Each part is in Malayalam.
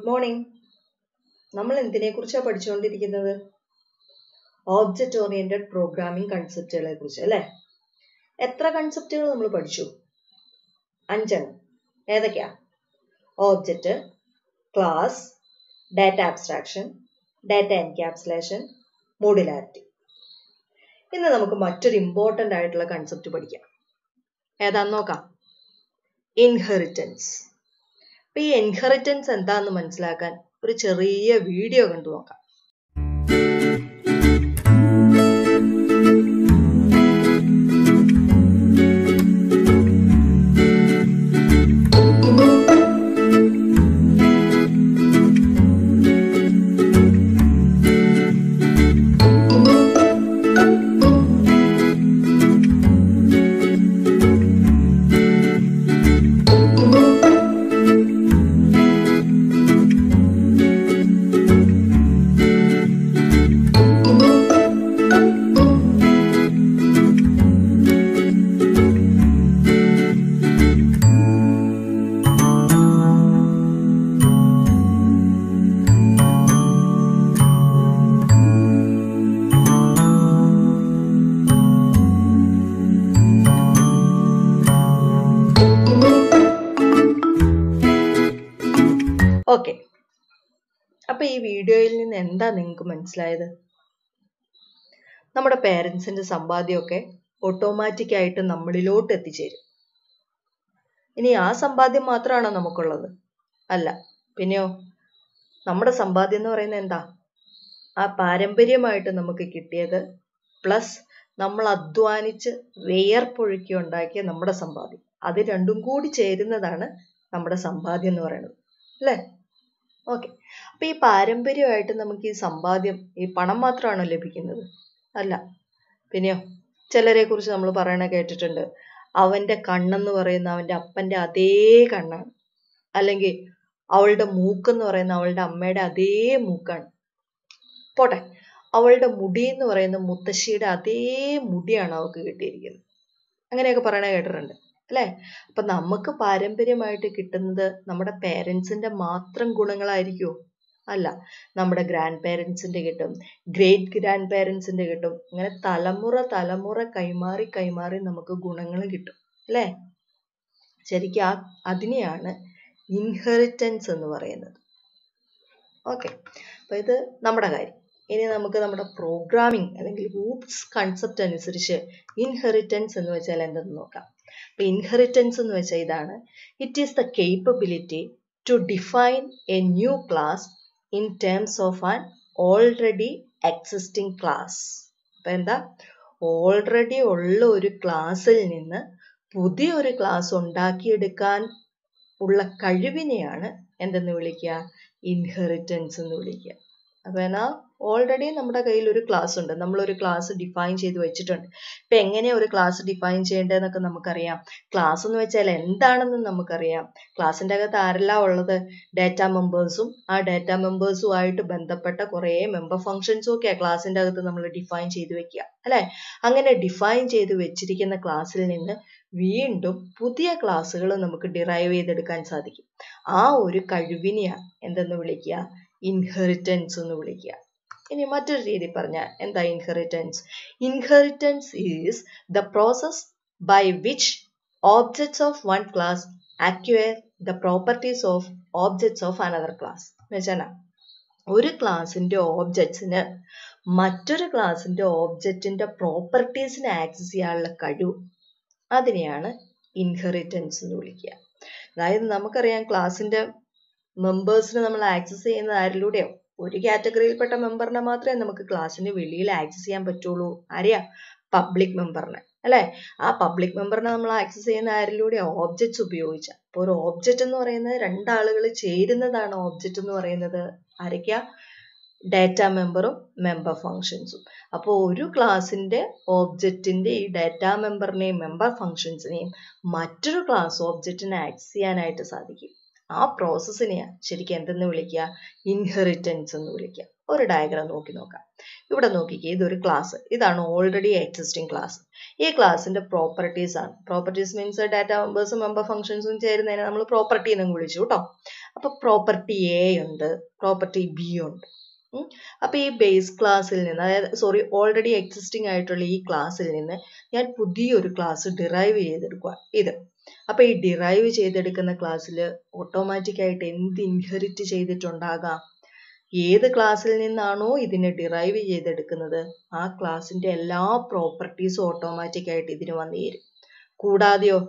മോർണിംഗ്. നമ്മൾ എന്തിനെക്കുറിച്ചാണ് പഠിച്ചുകൊണ്ടിരിക്കുന്നത്? ഓബ്ജക്റ്റ് ഓറിയന്റഡ് പ്രോഗ്രാമിംഗ് കൺസെപ്റ്റുകളെ കുറിച്ച് അല്ലേ? എത്ര കൺസെപ്റ്റുകൾ നമ്മൾ പഠിച്ചു? 5. ഏതൊക്കെയാ? Object, class, data abstraction, data encapsulation, modularity. ഇന്ന് നമുക്ക് മറ്റൊരു ഇമ്പോർട്ടൻ്റ് ആയിട്ടുള്ള കൺസെപ്റ്റ് പഠിക്കാം. ഏതാന്ന് നോക്കാം. ഇൻഹെറിറ്റൻസ്. അപ്പൊ ഈ ഇൻഹെറിറ്റൻസ് എന്താന്ന് മനസ്സിലാക്കാൻ ഒരു ചെറിയ വീഡിയോ കണ്ടു നോക്കാം. ഓക്കെ, അപ്പൊ ഈ വീഡിയോയിൽ നിന്ന് എന്താ നിങ്ങൾക്ക് മനസ്സിലായത്? നമ്മുടെ പേരൻസിന്റെ സമ്പാദ്യമൊക്കെ ഓട്ടോമാറ്റിക് ആയിട്ട് നമ്മളിലോട്ട് എത്തിച്ചേരും. ഇനി ആ സമ്പാദ്യം മാത്രമാണോ നമുക്കുള്ളത്? അല്ല, പിന്നെയോ നമ്മുടെ സമ്പാദ്യം എന്ന് പറയുന്നത് എന്താ? ആ പാരമ്പര്യമായിട്ട് നമുക്ക് കിട്ടിയത് പ്ലസ് നമ്മൾ അധ്വാനിച്ച് വിയർപ്പൊഴുക്കി ഉണ്ടാക്കിയ നമ്മുടെ സമ്പാദ്യം. അത് രണ്ടും കൂടി ചേരുന്നതാണ് നമ്മുടെ സമ്പാദ്യം എന്ന് പറയുന്നത്, അല്ലേ? ഓക്കെ, അപ്പൊ ഈ പാരമ്പര്യമായിട്ട് നമുക്ക് ഈ സമ്പാദ്യം, ഈ പണം മാത്രമാണോ ലഭിക്കുന്നത്? അല്ല, പിന്നെയോ ചിലരെ കുറിച്ച് നമ്മൾ പറയണ കേട്ടിട്ടുണ്ട്, അവന്റെ കണ്ണെന്ന് പറയുന്ന അവന്റെ അപ്പന്റെ അതേ കണ്ണാണ്, അല്ലെങ്കിൽ അവളുടെ മൂക്കെന്ന് പറയുന്ന അവളുടെ അമ്മയുടെ അതേ മൂക്കാണ്. പോട്ടെ, അവളുടെ മുടി എന്ന് പറയുന്ന മുത്തശ്ശിയുടെ അതേ മുടിയാണ് അവൾക്ക് കിട്ടിയിരിക്കുന്നത്. അങ്ങനെയൊക്കെ പറയണ കേട്ടിട്ടുണ്ട്, അല്ലേ? അപ്പൊ നമുക്ക് പാരമ്പര്യമായിട്ട് കിട്ടുന്നത് നമ്മുടെ പേരൻസിന്റെ മാത്രം ഗുണങ്ങളായിരിക്കുമോ? അല്ല, നമ്മുടെ ഗ്രാൻഡ് പേരൻസിന്റെ കിട്ടും, ഗ്രേറ്റ് ഗ്രാൻഡ് പേരൻസിന്റെ കിട്ടും. അങ്ങനെ തലമുറ കൈമാറി നമുക്ക് ഗുണങ്ങൾ കിട്ടും, അല്ലേ? ശരിക്കും അതിനെയാണ് ഇൻഹെറിറ്റൻസ് എന്ന് പറയുന്നത്. ഓക്കെ, അപ്പൊ ഇത് നമ്മുടെ കാര്യം. ഇനി നമുക്ക് നമ്മുടെ പ്രോഗ്രാമിംഗ് അല്ലെങ്കിൽ ഹൂപ്സ് കൺസെപ്റ്റ് അനുസരിച്ച് ഇൻഹെറിറ്റൻസ് എന്ന് വെച്ചാൽ എന്തെന്ന് നോക്കാം. അപ്പൊ ഇൻഹെറിറ്റൻസ് എന്ന് വെച്ചാൽ ഇതാണ്: it is the capability to define a new class in terms of an already existing class. അപ്പൊ എന്താ? ഓൾറെഡി ഉള്ള ഒരു ക്ലാസ്സിൽ നിന്ന് പുതിയൊരു ക്ലാസ് ഉണ്ടാക്കിയെടുക്കാൻ ഉള്ള കഴിവിനെയാണ് എന്തെന്ന് വിളിക്കുക? ഇൻഹെറിറ്റൻസ് എന്ന് വിളിക്കുക. അപ്പൊ എന്നാ ഓൾറെഡി നമ്മുടെ കയ്യിൽ ഒരു ക്ലാസ് ഉണ്ട്, നമ്മളൊരു ക്ലാസ് ഡിഫൈൻ ചെയ്ത് വെച്ചിട്ടുണ്ട്. ഇപ്പൊ എങ്ങനെയാ ഒരു ക്ലാസ് ഡിഫൈൻ ചെയ്യേണ്ടതെന്നൊക്കെ നമുക്കറിയാം. ക്ലാസ് എന്ന് വെച്ചാൽ എന്താണെന്ന് നമുക്കറിയാം. ക്ലാസ്സിന്റെ അകത്ത് ആരെല്ലാം ഉള്ളത്? ഡാറ്റ മെമ്പേഴ്സും ആ ഡാറ്റ മെമ്പേഴ്സുമായിട്ട് ബന്ധപ്പെട്ട കുറേ മെമ്പർ ഫംഗ്ഷൻസും ഒക്കെയാ ക്ലാസ്സിന്റെ അകത്ത് നമ്മൾ ഡിഫൈൻ ചെയ്ത് വെക്കുക, അല്ലെ? അങ്ങനെ ഡിഫൈൻ ചെയ്ത് വെച്ചിരിക്കുന്ന ക്ലാസ്സിൽ നിന്ന് വീണ്ടും പുതിയ ക്ലാസ്സുകൾ നമുക്ക് ഡിറൈവ് ചെയ്തെടുക്കാൻ സാധിക്കും. ആ ഒരു കഴിവിനെയാണ് എന്തെന്ന് വിളിക്കുക? ഇൻഹെറിറ്റൻസ് എന്ന് വിളിക്കുക. ഇനി മറ്റൊരു രീതി പറഞ്ഞാൽ എന്താ inheritance? Inheritance is the process by which objects of one class acquire the properties of objects of another class. എന്ന് വെച്ചാൽ ഒരു ക്ലാസിന്റെ ഓബ്ജക്ട്സിന് മറ്റൊരു ക്ലാസിന്റെ ഓബ്ജക്റ്റിന്റെ പ്രോപ്പർട്ടീസിനെ ആക്സസ് ചെയ്യാനുള്ള കഴിവ്, അതിനെയാണ് ഇൻഹെറിറ്റൻസ് എന്ന് വിളിക്കുക. അതായത് നമുക്കറിയാം, ക്ലാസിന്റെ മെമ്പേഴ്സിനെ നമ്മൾ ആക്സസ് ചെയ്യുന്നത് ആരിലൂടെയോ? ഒരു കാറ്റഗറിയിൽപ്പെട്ട മെമ്പറിനെ മാത്രമേ നമുക്ക് ക്ലാസ്സിന് വെളിയിൽ ആക്സസ് ചെയ്യാൻ പറ്റുള്ളൂ. ആരെയാ? പബ്ലിക് മെമ്പറിനെ, അല്ലെ? ആ പബ്ലിക് മെമ്പറിനെ നമ്മൾ ആക്സസ് ചെയ്യുന്ന ആരിലൂടെയോ? ഓബ്ജക്ട്സ് ഉപയോഗിച്ച. അപ്പോൾ ഒരു ഓബ്ജക്റ്റ് എന്ന് പറയുന്നത് രണ്ടാളുകൾ ചേരുന്നതാണ് ഓബ്ജക്റ്റ് എന്ന് പറയുന്നത്. ആരൊക്കെയാ? ഡാറ്റ മെമ്പറും മെമ്പർ ഫങ്ഷൻസും. അപ്പോൾ ഒരു ക്ലാസിന്റെ ഓബ്ജക്റ്റിന്റെ ഈ ഡാറ്റ മെമ്പറിനെയും മെമ്പർ ഫങ്ഷൻസിനെയും മറ്റൊരു ക്ലാസ് ഓബ്ജക്റ്റിനെ ആക്സസ് ചെയ്യാനായിട്ട് സാധിക്കും. ആ പ്രോസസ്സിനെയാണ് ശരിക്കും എന്തെന്ന് വിളിക്കുക? ഇൻഹെറിറ്റൻസ് എന്ന് വിളിക്കുക. ഒരു ഡയഗ്രാം നോക്കാം. ഇവിടെ നോക്കിക്കേ, ഇതൊരു ക്ലാസ്. ഇതാണ് ഓൾറെഡി എക്സിസ്റ്റിംഗ് ക്ലാസ്. ഈ ക്ലാസ്സിന്റെ പ്രോപ്പർട്ടീസ് ആണ്. പ്രോപ്പർട്ടീസ് മീൻസ് ഡാറ്റ മെമ്പേഴ്സും മെമ്പർ ഫംഗ്ഷൻസും ചേരുന്നതിനെ നമ്മൾ പ്രോപ്പർട്ടി എന്ന് വിളിച്ചു കേട്ടോ. അപ്പൊ പ്രോപ്പർട്ടി എ ഉണ്ട്, പ്രോപ്പർട്ടി ബി ഉണ്ട്. അപ്പൊ ഈ ബേസ് ക്ലാസ്സിൽ നിന്ന്, അതായത് ഓൾറെഡി എക്സിസ്റ്റിംഗ് ആയിട്ടുള്ള ഈ ക്ലാസ്സിൽ നിന്ന് ഞാൻ പുതിയൊരു ക്ലാസ് ഡിറൈവ് ചെയ്തെടുക്കുക. ഇത് അപ്പൊ ഈ ഡിറൈവ് ചെയ്തെടുക്കുന്ന ക്ലാസ്സിൽ ഓട്ടോമാറ്റിക്കായിട്ട് എന്ത് ഇൻഹെറിറ്റ് ചെയ്തിട്ടുണ്ടാകാം? ഏത് ക്ലാസ്സിൽ നിന്നാണോ ഇതിനെ ഡിറൈവ് ചെയ്തെടുക്കുന്നത് ആ ക്ലാസ്സിന്റെ എല്ലാ പ്രോപ്പർട്ടീസും ഓട്ടോമാറ്റിക്കായിട്ട് ഇതിന് വന്നു ചേരും. കൂടാതെയോ,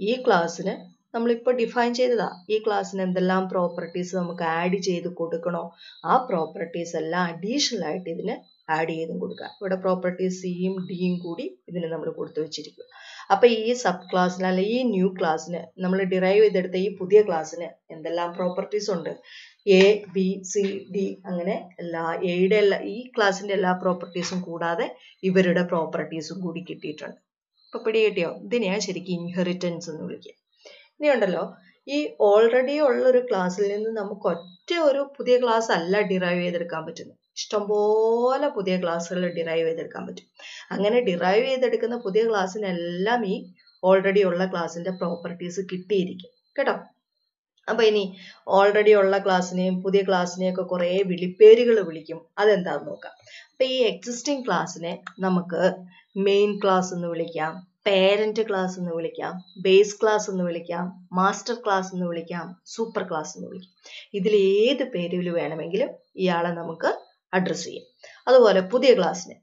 ഈ ക്ലാസ്സിന് നമ്മളിപ്പോൾ ഡിഫൈൻ ചെയ്തതാ, ഈ ക്ലാസ്സിന് എന്തെല്ലാം പ്രോപ്പർട്ടീസ് നമുക്ക് ആഡ് ചെയ്ത് കൊടുക്കണോ ആ പ്രോപ്പർട്ടീസ് എല്ലാം അഡീഷണൽ ആയിട്ട് ഇതിന് ആഡ് ചെയ്തും കൊടുക്കുക. ഇവിടെ പ്രോപ്പർട്ടീസ് സിയും ഡിയും കൂടി ഇതിന് നമ്മൾ കൊടുത്തു വെച്ചിരിക്കും. അപ്പൊ ഈ സബ് ക്ലാസ്സിന് അല്ലെ ഈ ന്യൂ ക്ലാസ്സിന് നമ്മൾ ഡിറൈവ് ചെയ്തെടുത്ത ഈ പുതിയ ക്ലാസ്സിന് എന്തെല്ലാം പ്രോപ്പർട്ടീസ് ഉണ്ട്? എ, ബി, സി, ഡി, അങ്ങനെ ഈ ക്ലാസ്സിന്റെ എല്ലാ പ്രോപ്പർട്ടീസും കൂടാതെ ഇവരുടെ പ്രോപ്പർട്ടീസും കൂടി കിട്ടിയിട്ടുണ്ട്. അപ്പൊ പിടി കിട്ടിയോ? ഇതിനെയാണ് ശരിക്കും ഇൻഹെറിറ്റൻസ് എന്ന് വിളിക്കുക. ഇനി ഉണ്ടല്ലോ, ഈ ഓൾറെഡി ഉള്ള ഒരു ക്ലാസ്സിൽ നിന്ന് നമുക്ക് ഒറ്റ ഒരു പുതിയ ക്ലാസ് അല്ല ഡിറൈവ് ചെയ്തെടുക്കാൻ പറ്റുന്നത്. ഇഷ്ടംപോലെ പുതിയ ക്ലാസ്സുകൾ ഡിറൈവ് ചെയ്തെടുക്കാൻ പറ്റും. അങ്ങനെ ഡിറൈവ് ചെയ്തെടുക്കുന്ന പുതിയ ക്ലാസ്സിനെല്ലാം ഈ ഓൾറെഡി ഉള്ള ക്ലാസ്സിന്റെ പ്രോപ്പർട്ടീസ് കിട്ടിയിരിക്കും കേട്ടോ. അപ്പൊ ഇനി ഓൾറെഡി ഉള്ള ക്ലാസ്സിനെയും പുതിയ ക്ലാസ്സിനെയും ഒക്കെ കുറെ വിളിപ്പേരുകൾ വിളിക്കും. അതെന്താന്ന് നോക്കാം. അപ്പൊ ഈ എക്സിസ്റ്റിംഗ് ക്ലാസ്സിനെ നമുക്ക് മെയിൻ ക്ലാസ് എന്ന് വിളിക്കാം, പേരന്റ് ക്ലാസ് എന്ന് വിളിക്കാം, ബേസ് ക്ലാസ് എന്ന് വിളിക്കാം, മാസ്റ്റർ ക്ലാസ് എന്ന് വിളിക്കാം, സൂപ്പർ ക്ലാസ് എന്ന് വിളിക്കാം. ഇതിൽ ഏത് പേരിൽ വേണമെങ്കിലും ഇയാളെ നമുക്ക് അഡ്രസ് ചെയ്യാം. അതുപോലെ പുതിയ ക്ലാസ്സിനെ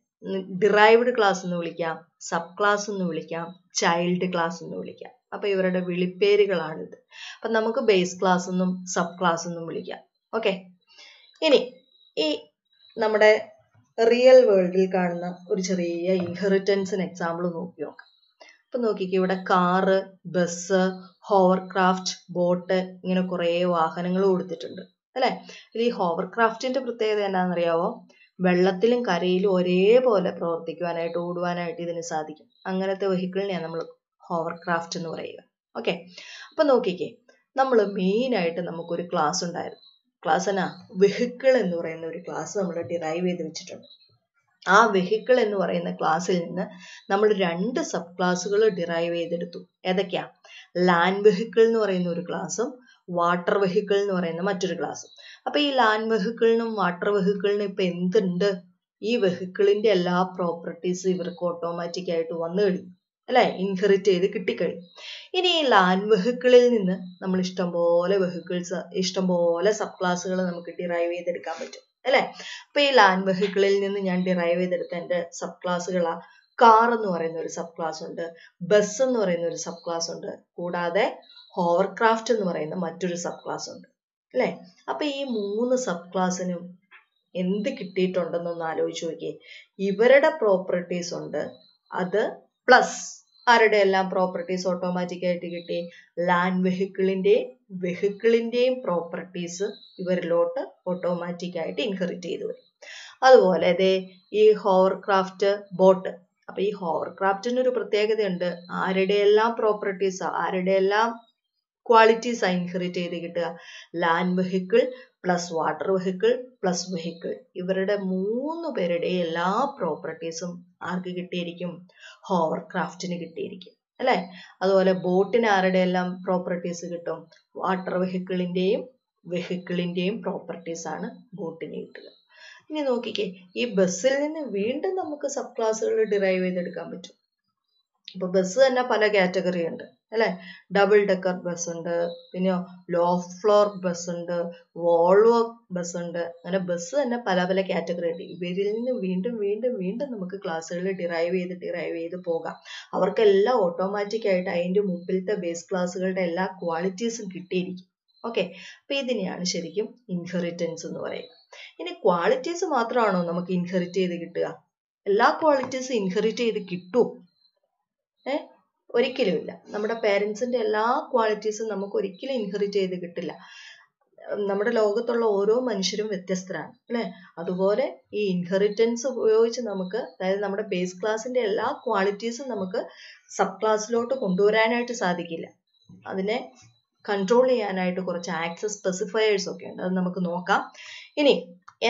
ഡിറൈവ്ഡ് ക്ലാസ് എന്ന് വിളിക്കാം, സബ് ക്ലാസ് എന്ന് വിളിക്കാം, ചൈൽഡ് ക്ലാസ് എന്ന് വിളിക്കാം. അപ്പൊ ഇവരുടെ വിളിപ്പേരുകളാണിത്. അപ്പൊ നമുക്ക് ബേസ് ക്ലാസ് എന്നും സബ് ക്ലാസ് എന്നും വിളിക്കാം. ഓക്കെ. ഇനി ഈ നമ്മുടെ റിയൽ വേൾഡിൽ കാണുന്ന ഒരു ചെറിയ ഇൻഹെറിറ്റൻസിന് എക്സാമ്പിൾ നോക്കാം. അപ്പൊ നോക്കിക്കേ, ഇവിടെ കാറ്, ബസ്, ഹോവർക്രാഫ്റ്റ്, ബോട്ട്, ഇങ്ങനെ കുറെ വാഹനങ്ങൾ കൊടുത്തിട്ടുണ്ട് അല്ലെ. ഈ ഹോവർക്രാഫ്റ്റിന്റെ പ്രത്യേകത എന്താണെന്നറിയാവോ? വെള്ളത്തിലും കരയിലും ഒരേപോലെ പ്രവർത്തിക്കുവാനായിട്ട്, ഓടുവാനായിട്ട് ഇതിന് സാധിക്കും. അങ്ങനത്തെ വെഹിക്കിളിനെയാണ് നമ്മൾ ഹോവർക്രാഫ്റ്റ് എന്ന് പറയുക. ഓക്കെ. അപ്പൊ നോക്കിക്കേ, നമ്മൾ മെയിൻ ആയിട്ട് നമുക്കൊരു ക്ലാസ് ഉണ്ടായിരുന്നു. ക്ലാസ് എന്നാ വെഹിക്കിൾ എന്ന് പറയുന്ന ഒരു ക്ലാസ് നമ്മൾ ഡിറൈവ് ചെയ്ത് വെച്ചിട്ടുണ്ട്. ആ വെഹിക്കിൾ എന്ന് പറയുന്ന ക്ലാസ്സിൽ നിന്ന് നമ്മൾ 2 സബ് ക്ലാസ്സുകൾ ഡിറൈവ് ചെയ്തെടുത്തു. ഏതൊക്കെയാ? ലാൻഡ് വെഹിക്കിൾ എന്ന് പറയുന്ന ഒരു ക്ലാസ്സും വാട്ടർ വെഹിക്കിൾ എന്ന് പറയുന്ന മറ്റൊരു ക്ലാസ്സും. അപ്പൊ ഈ ലാൻഡ് വെഹിക്കിളിനും വാട്ടർ വെഹിക്കിളിനും ഇപ്പൊ എന്തുണ്ട്? ഈ വെഹിക്കിളിന്റെ എല്ലാ പ്രോപ്പർട്ടീസും ഇവർക്ക് ഓട്ടോമാറ്റിക് ആയിട്ട് വന്നു കഴിഞ്ഞു അല്ലെ, ഇൻഹെറിറ്റ് ചെയ്ത് കിട്ടിക്കഴിഞ്ഞു. ഇനി ഈ ലാൻഡ് വെഹിക്കിളിൽ നിന്ന് നമ്മൾ ഇഷ്ടംപോലെ സബ് ക്ലാസ്സുകൾ നമുക്ക് ഡിറൈവ് ചെയ്തെടുക്കാൻ പറ്റും അല്ലെ. അപ്പൊ ഈ ലാൻഡ് വെഹിക്കിളിൽ നിന്ന് ഞാൻ ഡിറൈവ് ചെയ്തെടുത്ത എന്റെ സബ് ക്ലാസ്സുകളാ കാർ എന്ന് പറയുന്ന ഒരു സബ് ക്ലാസ് ഉണ്ട്, ബസ് എന്ന് പറയുന്ന ഒരു സബ് ക്ലാസ് ഉണ്ട്, കൂടാതെ ഹോവർക്രാഫ്റ്റ് എന്ന് പറയുന്ന മറ്റൊരു സബ് ക്ലാസ് ഉണ്ട് അല്ലെ. അപ്പൊ ഈ 3 സബ് ക്ലാസ്സിനും എന്ത് കിട്ടിയിട്ടുണ്ടെന്നൊന്ന് ആലോചിച്ച് നോക്കിയേ. ഇവരുടെ പ്രോപ്പർട്ടീസ് ഉണ്ട്, അത് പ്ലസ് ആരുടെ എല്ലാം പ്രോപ്പർട്ടീസ് ഓട്ടോമാറ്റിക് ആയിട്ട് കിട്ടി? ലാൻഡ് വെഹിക്കിളിന്റെയും പ്രോപ്പർട്ടീസ് ഇവരിലോട്ട് ഓട്ടോമാറ്റിക് ആയിട്ട് ഇൻഹെറിറ്റ് ചെയ്തു വരും. അതുപോലെ ഈ ഹോവർക്രാഫ്റ്റ്, ബോട്ട്. അപ്പൊ ഈ ഹോവർക്രാഫ്റ്റിന് ഒരു പ്രത്യേകതയുണ്ട്. ആരുടെയെല്ലാം പ്രോപ്പർട്ടീസ്, ആരുടെയെല്ലാം ക്വാളിറ്റീസ് ഇൻഹെറിറ്റ് ചെയ്ത് കിട്ടുക? Land vehicle plus water vehicle plus vehicle. ഇവരുടെ 3 പേരുടെ എല്ലാ പ്രോപ്പർട്ടീസും ആർക്ക് കിട്ടിയിരിക്കും? ഹോവർക്രാഫ്റ്റിന് കിട്ടിയിരിക്കും അല്ലെ. അതുപോലെ ബോട്ടിന് ആരുടെ എല്ലാം പ്രോപ്പർട്ടീസ് കിട്ടും? വാട്ടർ വെഹിക്കിളിന്റെയും പ്രോപ്പർട്ടീസ് ആണ് ബോട്ടിന് കിട്ടുക. ഇനി നോക്കിക്കേ, ഈ ബസ്സിൽ നിന്ന് വീണ്ടും നമുക്ക് സബ് ക്ലാസ്സുകൾ ഡിറൈവ് ചെയ്തെടുക്കാൻ പറ്റും. ഇപ്പൊ ബസ് തന്നെ പല കാറ്റഗറി ഉണ്ട് അല്ലെ. ഡബിൾ ഡെക്കർ ബസ് ഉണ്ട്, പിന്നെ ലോ ഫ്ലോർ ബസ് ഉണ്ട്, വോൾവോ ബസ് ഉണ്ട്. അങ്ങനെ ബസ് തന്നെ പല പല കാറ്റഗറി ഉണ്ട്. ഇവരിൽ നിന്ന് വീണ്ടും നമുക്ക് ക്ലാസ്സുകൾ ഡിറൈവ് ചെയ്ത് പോകാം. അവർക്കെല്ലാം ഓട്ടോമാറ്റിക് ആയിട്ട് അതിന്റെ മുമ്പിലത്തെ ബേസ് ക്ലാസ്സുകളുടെ എല്ലാ ക്വാളിറ്റീസും കിട്ടിയിരിക്കും. ഓക്കെ. അപ്പൊ ഇതിനെയാണ് ശരിക്കും ഇൻഹെറിറ്റൻസ് എന്ന് പറയുന്നത്. ഇനി ക്വാളിറ്റീസ് മാത്രമാണോ നമുക്ക് ഇൻഹെറിറ്റ് ചെയ്ത് കിട്ടുക? എല്ലാ ക്വാളിറ്റീസും ഇൻഹെറിറ്റ് ചെയ്ത് കിട്ടുമോ? ഒരിക്കലുമില്ല. നമ്മുടെ പേരൻസിന്റെ എല്ലാ ക്വാളിറ്റീസും നമുക്ക് ഒരിക്കലും ഇൻഹെറിറ്റ് ചെയ്ത് കിട്ടില്ല. നമ്മുടെ ലോകത്തുള്ള ഓരോ മനുഷ്യരും വ്യത്യസ്തരാണ് അല്ലെ. അതുപോലെ ഈ ഇൻഹെറിറ്റൻസ് ഉപയോഗിച്ച് നമുക്ക്, അതായത് നമ്മുടെ ബേസ് ക്ലാസിന്റെ എല്ലാ ക്വാളിറ്റീസും നമുക്ക് സബ് ക്ലാസ്സിലോട്ട് കൊണ്ടുവരാനായിട്ട് സാധിക്കില്ല. അതിനെ കൺട്രോൾ ചെയ്യാനായിട്ട് കുറച്ച് ആക്സസ് സ്പെസിഫയേഴ്സ് ഒക്കെ ഉണ്ട്. അത് നമുക്ക് നോക്കാം. ഇനി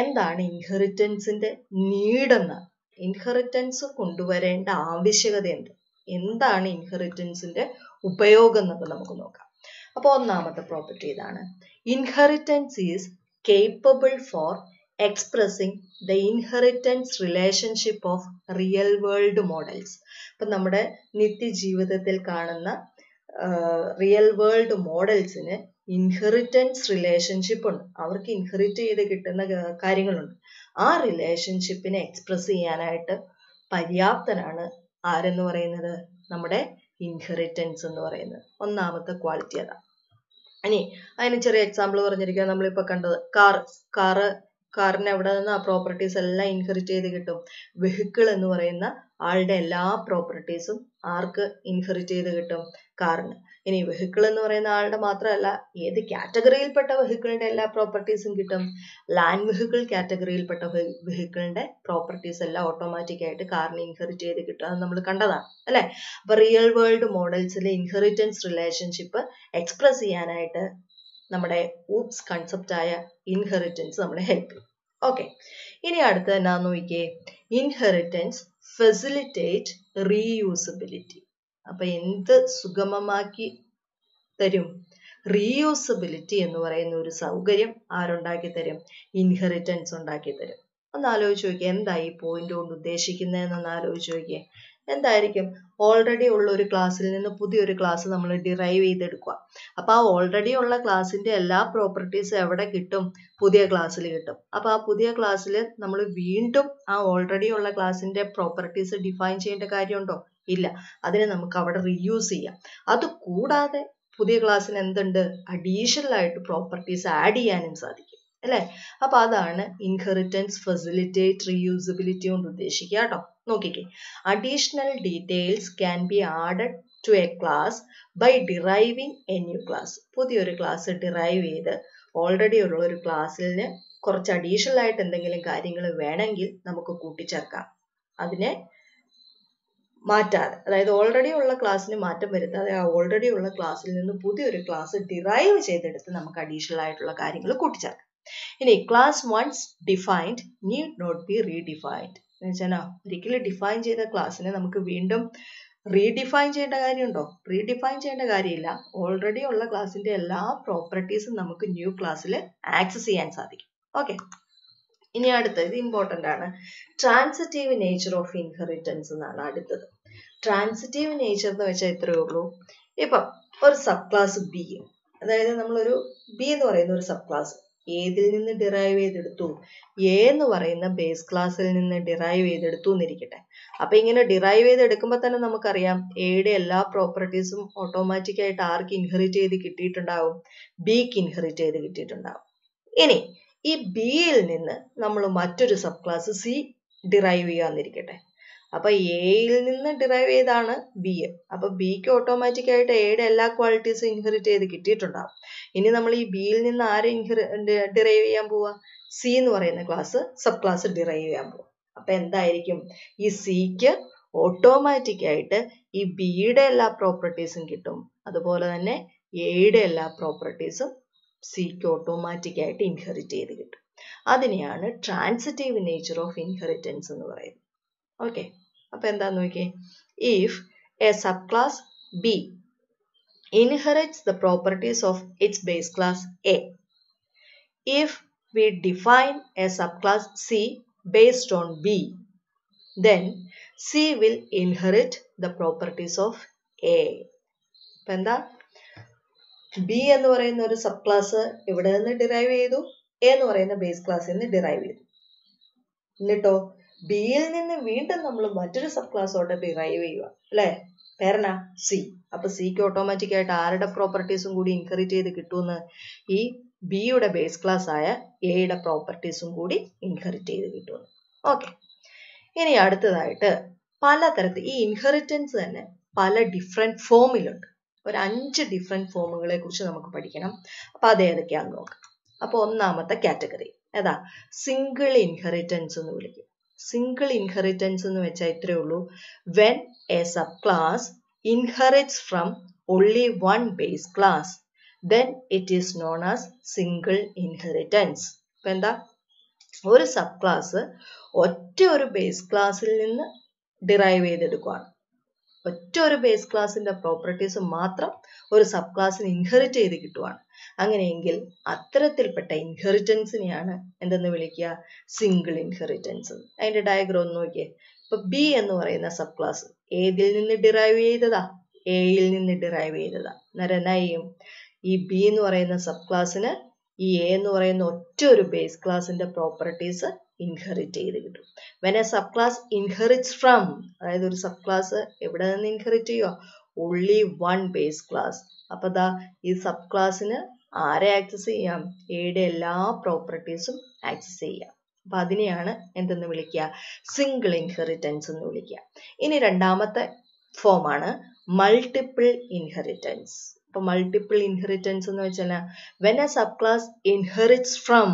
എന്താണ് ഇൻഹെറിറ്റൻസിന്റെ നീഡെന്ന്, ഇൻഹെറിറ്റൻസ് കൊണ്ടുവരേണ്ട ആവശ്യകത എന്താണ് ഇൻഹെറിറ്റൻസിന്റെ ഉപയോഗം എന്നൊക്കെ നമുക്ക് നോക്കാം. അപ്പോൾ ഒന്നാമത്തെ പ്രോപ്പർട്ടി ഇതാണ്, inheritance is capable for expressing the inheritance relationship of real world models. അപ്പം നമ്മുടെ നിത്യജീവിതത്തിൽ കാണുന്ന റിയൽ വേൾഡ് മോഡൽസിന് ഇൻഹെറിറ്റൻസ് റിലേഷൻഷിപ്പ് ഉണ്ട്. അവർക്ക് ഇൻഹെറിറ്റ് ചെയ്ത് കിട്ടുന്ന കാര്യങ്ങളുണ്ട്. ആ റിലേഷൻഷിപ്പിനെ എക്സ്പ്രസ് ചെയ്യാനായിട്ട് പര്യാപ്തനാണ് ആരെന്ന് പറയുന്നത്, നമ്മുടെ ഇൻഹെറിറ്റൻസ് എന്ന് പറയുന്നത്. ഒന്നാമത്തെ ക്വാളിറ്റി അതാണ്. ഇനി അതിന് ചെറിയ എക്സാമ്പിൾ പറഞ്ഞിരിക്കുക, നമ്മളിപ്പോൾ കണ്ടത് കാറിന് എവിടെ നിന്ന് ആ പ്രോപ്പർട്ടീസ് എല്ലാം ഇൻഹെറിറ്റ് ചെയ്ത് കിട്ടും. വെഹിക്കിൾ എന്ന് പറയുന്ന ആളുടെ എല്ലാ പ്രോപ്പർട്ടീസും ആർക്ക് ഇൻഹെറിറ്റ് ചെയ്ത് കിട്ടും? കാറിന്. ഇനി വെഹിക്കിൾ എന്ന് പറയുന്ന ആളുടെ മാത്രമല്ല, ഏത് കാറ്റഗറിയിൽപ്പെട്ട വെഹിക്കിളിന്റെ എല്ലാ പ്രോപ്പർട്ടീസും കിട്ടും? ലാൻഡ് വെഹിക്കിൾ കാറ്റഗറിയിൽപ്പെട്ട വെഹിക്കിളിന്റെ പ്രോപ്പർട്ടീസ് എല്ലാം ഓട്ടോമാറ്റിക് ആയിട്ട് കാറിന് ഇൻഹെറിറ്റ് ചെയ്ത് കിട്ടും. അത് നമ്മൾ കണ്ടതാണ് അല്ലെ. അപ്പൊ റിയൽ വേൾഡ് മോഡൽസിലെ ഇൻഹെറിറ്റൻസ് റിലേഷൻഷിപ്പ് എക്സ്പ്രസ് ചെയ്യാനായിട്ട് നമ്മുടെ ഊപ്സ് കൺസെപ്റ്റായ ഇൻഹെറിറ്റൻസ് നമ്മളെ ഹെൽപ്പ് ചെയ്യും. ഓക്കെ, ഇനി അടുത്ത എന്നാന്ന് നോക്കിയേ, ഇൻഹെറിറ്റൻസ് ഫെസിലിറ്റേറ്റ് റീയൂസബിലിറ്റി. അപ്പൊ എന്ത് സുഗമമാക്കി തരും? റീയൂസബിലിറ്റി എന്ന് പറയുന്ന ഒരു സൗകര്യം ആരുണ്ടാക്കി തരും? ഇൻഹെറിറ്റൻസ് ഉണ്ടാക്കി തരും. ഒന്ന് ആലോചിച്ച് നോക്കിയേ, എന്താ ഈ പോയിന്റ് കൊണ്ട് ഉദ്ദേശിക്കുന്നതെന്നൊന്ന് ആലോചിച്ച് നോക്കിയേ. എന്തായിരിക്കും? ഓൾറെഡി ഉള്ള ഒരു ക്ലാസ്സിൽ നിന്ന് പുതിയൊരു ക്ലാസ് നമ്മൾ ഡിറൈവ് ചെയ്തെടുക്കുക. അപ്പൊ ആ ഓൾറെഡി ഉള്ള ക്ലാസ്സിന്റെ എല്ലാ പ്രോപ്പർട്ടീസും എവിടെ കിട്ടും? പുതിയ ക്ലാസ്സിൽ കിട്ടും. അപ്പൊ ആ പുതിയ ക്ലാസ്സിൽ നമ്മൾ വീണ്ടും ആ ഓൾറെഡി ഉള്ള ക്ലാസ്സിന്റെ പ്രോപ്പർട്ടീസ് ഡിഫൈൻ ചെയ്യേണ്ട കാര്യമുണ്ടോ? ഇല്ല. അതിനെ നമുക്ക് അവിടെ റീയൂസ് ചെയ്യാം. അത് കൂടാതെ പുതിയ ക്ലാസ്സിന് എന്തുണ്ട്? അഡീഷണൽ ആയിട്ട് പ്രോപ്പർട്ടീസ് ആഡ് ചെയ്യാനും സാധിക്കും അല്ലെ. അപ്പൊ അതാണ് ഇൻഹെറിറ്റൻസ് ഫെസിലിറ്റേറ്റ് റീയൂസബിലിറ്റി കൊണ്ട് ഉദ്ദേശിക്കുക കേട്ടോ. നോക്കിക്കേ, additional details can be added to a class by deriving a new class. പുതിയൊരു ക്ലാസ് ഡിറൈവ് ചെയ്ത് ഓൾറെഡി ഉള്ള ഒരു ക്ലാസ്സിന് കുറച്ച് അഡീഷണൽ ആയിട്ട് എന്തെങ്കിലും കാര്യങ്ങൾ വേണമെങ്കിൽ നമുക്ക് കൂട്ടിച്ചേർക്കാം. അതിനെ മാറ്റാതെ, അതായത് ഓൾറെഡി ഉള്ള ക്ലാസ്സിന് മാറ്റം വരുത്താതെ ആ ഓൾറെഡി ഉള്ള ക്ലാസ്സിൽ നിന്ന് പുതിയൊരു ക്ലാസ് ഡിറൈവ് ചെയ്തെടുത്ത് നമുക്ക് അഡീഷണൽ ആയിട്ടുള്ള കാര്യങ്ങൾ കൂട്ടിച്ചേർക്കാം. ഇനി class once defined need not be redefined എന്ന് വെച്ചാൽ ഒരിക്കലും ഡിഫൈൻ ചെയ്ത ക്ലാസ്സിനെ നമുക്ക് വീണ്ടും റീഡിഫൈൻ ചെയ്യേണ്ട കാര്യമുണ്ടോ? റീഡിഫൈൻ ചെയ്യേണ്ട കാര്യമില്ല. ഓൾറെഡി ഉള്ള ക്ലാസ്സിന്റെ എല്ലാ പ്രോപ്പർട്ടീസും നമുക്ക് ന്യൂ ക്ലാസ്സിൽ ആക്സസ് ചെയ്യാൻ സാധിക്കും. ഓക്കെ, ഇനി അടുത്തത് ഇത് ഇമ്പോർട്ടൻ്റ് ആണ്, ട്രാൻസിറ്റീവ് നേച്ചർ ഓഫ് ഇൻഹെറിറ്റൻസ് എന്നാണ് അടുത്തത്. ട്രാൻസിറ്റീവ് നേച്ചർ എന്ന് വെച്ചാൽ ഇത്രയേ ഉള്ളൂ. ഇപ്പം ഒരു സബ് ക്ലാസ് ബി, അതായത് നമ്മളൊരു ബി എന്ന് പറയുന്ന ഒരു സബ് ക്ലാസ് ഏതിൽ നിന്ന് ഡിറൈവ് ചെയ്തെടുത്തു? എ എന്ന് പറയുന്ന ബേസ് ക്ലാസ്സിൽ നിന്ന് ഡിറൈവ് ചെയ്തെടുത്തു എന്നിരിക്കട്ടെ. അപ്പൊ ഇങ്ങനെ ഡിറൈവ് ചെയ്തെടുക്കുമ്പോൾ തന്നെ നമുക്കറിയാം എയുടെ എല്ലാ പ്രോപ്പർട്ടീസും ഓട്ടോമാറ്റിക് ആയിട്ട് ആർക്ക് ഇൻഹെറിറ്റ് ചെയ്ത് കിട്ടിയിട്ടുണ്ടാവും? ബിക്ക് ഇൻഹെറിറ്റ് ചെയ്ത് കിട്ടിയിട്ടുണ്ടാവും. ഇനി ഈ ബിയിൽ നിന്ന് നമ്മൾ മറ്റൊരു സബ് ക്ലാസ് സി ഡിറൈവ് ചെയ്യാന്നിരിക്കട്ടെ. അപ്പൊ എയിൽ നിന്ന് ഡിറൈവ് ചെയ്താണ് ബി. അപ്പൊ ബിക്ക് ഓട്ടോമാറ്റിക് ആയിട്ട് എയുടെ എല്ലാ ക്വാളിറ്റീസും ഇൻഹെറിറ്റ് ചെയ്ത് കിട്ടിയിട്ടുണ്ടാവും. ഇനി നമ്മൾ ഈ ബിയിൽ നിന്ന് ആരെ ഡിറൈവ് ചെയ്യാൻ പോവാ? സി എന്ന് പറയുന്ന ക്ലാസ് സബ് ക്ലാസ് ഡിറൈവ് ചെയ്യാൻ പോവാ. അപ്പൊ എന്തായിരിക്കും? ഈ സിക്ക് ഓട്ടോമാറ്റിക് ആയിട്ട് ഈ ബിയുടെ എല്ലാ പ്രോപ്പർട്ടീസും കിട്ടും. അതുപോലെ തന്നെ എയുടെ എല്ലാ പ്രോപ്പർട്ടീസും സിക്ക് ഓട്ടോമാറ്റിക് ആയിട്ട് ഇൻഹെറിറ്റ് ചെയ്ത് കിട്ടും. അതിനെയാണ് ട്രാൻസിറ്റീവ് നേച്ചർ ഓഫ് ഇൻഹെറിറ്റൻസ് എന്ന് പറയുന്നത്. ഓക്കെ, അപ്പൊ എന്താന്ന് നോക്കിയേ, if A sub class B inherits the properties of its base class A. If we define a subclass C based on B, then C will inherit the properties of A. അപ്പം എന്താ? ബി എന്ന് പറയുന്ന ഒരു സബ് ക്ലാസ് ഇവിടെ നിന്ന് ഡിറൈവ് ചെയ്തു, എ എന്ന് പറയുന്ന ബേസ് ക്ലാസ്സിൽ നിന്ന് ഡിറൈവ് ചെയ്തു. എന്നിട്ടോ ബിയിൽ നിന്ന് വീണ്ടും നമ്മൾ മറ്റൊരു സബ് ക്ലാസ്സോടെ ഡിറൈവ് ചെയ്യുക അല്ലെ. പേരനാ സി. അപ്പൊ സിക്ക് ഓട്ടോമാറ്റിക് ആയിട്ട് ആരുടെ പ്രോപ്പർട്ടീസും കൂടി ഇൻഹെറിറ്റ് ചെയ്ത് കിട്ടുമെന്ന്? ഈ ബിയുടെ ബേസ് ക്ലാസ് ആയ എയുടെ പ്രോപ്പർട്ടീസും കൂടി ഇൻഹെറിറ്റ് ചെയ്ത് കിട്ടുമെന്ന്. ഓക്കെ, ഇനി അടുത്തതായിട്ട് പലതരത്തിൽ ഈ ഇൻഹെറിറ്റൻസ് തന്നെ പല ഡിഫറെന്റ് ഫോമിലുണ്ട്. ഒരു 5 ഡിഫറെന്റ് ഫോമുകളെ കുറിച്ച് നമുക്ക് പഠിക്കണം. അപ്പൊ അത് ഏതൊക്കെയാണെന്ന് നോക്കാം. അപ്പൊ ഒന്നാമത്തെ കാറ്റഗറി ഏതാ? സിംഗിൾ ഇൻഹെറിറ്റൻസ് എന്ന് വിളിക്കും. സിംഗിൾ ഇൻഹെറിറ്റൻസ് എന്ന് വെച്ചാൽ ഇത്രയേ ഉള്ളൂ, when a sub class inherits from only one base class then it is known as single inheritance. ഇപ്പൊ എന്താ, ഒരു സബ് ക്ലാസ് ഒറ്റ ഒരു ബേസ് ക്ലാസ്സിൽ നിന്ന് ഡിറൈവ് ചെയ്തെടുക്കുകയാണ്. ഒറ്റ ഒരു ബേസ് ക്ലാസിന്റെ പ്രോപ്പർട്ടീസ് മാത്രം ഒരു സബ് ക്ലാസ്സിന് ഇൻഹെറിറ്റ് ചെയ്ത് കിട്ടുവാണ്. അങ്ങനെയെങ്കിൽ അത്തരത്തിൽപ്പെട്ട ഇൻഹെറിറ്റൻസിനെയാണ് എന്തെന്ന് വിളിക്കുക? Single inheritance. അതിന്റെ ഡയഗ്രം ഒന്ന് നോക്കിയേ. ഇപ്പൊ ബി എന്ന് പറയുന്ന സബ് ക്ലാസ് ഏതിൽ നിന്ന് ഡിറൈവ് ചെയ്തതാ? എയിൽ നിന്ന് ഡിറൈവ് ചെയ്തതാ. അന്നേരം എന്നാ ചെയ്യും? ഈ ബി എന്ന് പറയുന്ന സബ് ക്ലാസ്സിന് ഈ എ എന്ന് പറയുന്ന ഒറ്റ ഒരു ബേസ് ക്ലാസിന്റെ പ്രോപ്പർട്ടീസ് ഇൻഹെറിറ്റ് ചെയ്ത് കിട്ടും. When a sub class inherits from, അതായത് ഒരു സബ് ക്ലാസ് എവിടെ നിന്ന് ഇൻഹെറിറ്റ് ചെയ്യുക? Only one base class. അപ്പൊ ദാ ഈ സബ് ക്ലാസ്സിന് ആരെ ആക്സസ് ചെയ്യാം? എയുടെ എല്ലാ പ്രോപ്പർട്ടീസും ആക്സസ് ചെയ്യാം. അപ്പൊ അതിനെയാണ് എന്തെന്ന് വിളിക്കുക? സിംഗിൾ ഇൻഹെറിറ്റൻസ് എന്ന് വിളിക്കുക. ഇനി രണ്ടാമത്തെ ഫോമാണ് മൾട്ടിപ്പിൾ ഇൻഹെറിറ്റൻസ്. അപ്പൊ മൾട്ടിപ്പിൾ ഇൻഹെറിറ്റൻസ് എന്ന് വെച്ചാൽ when a sub class inherits from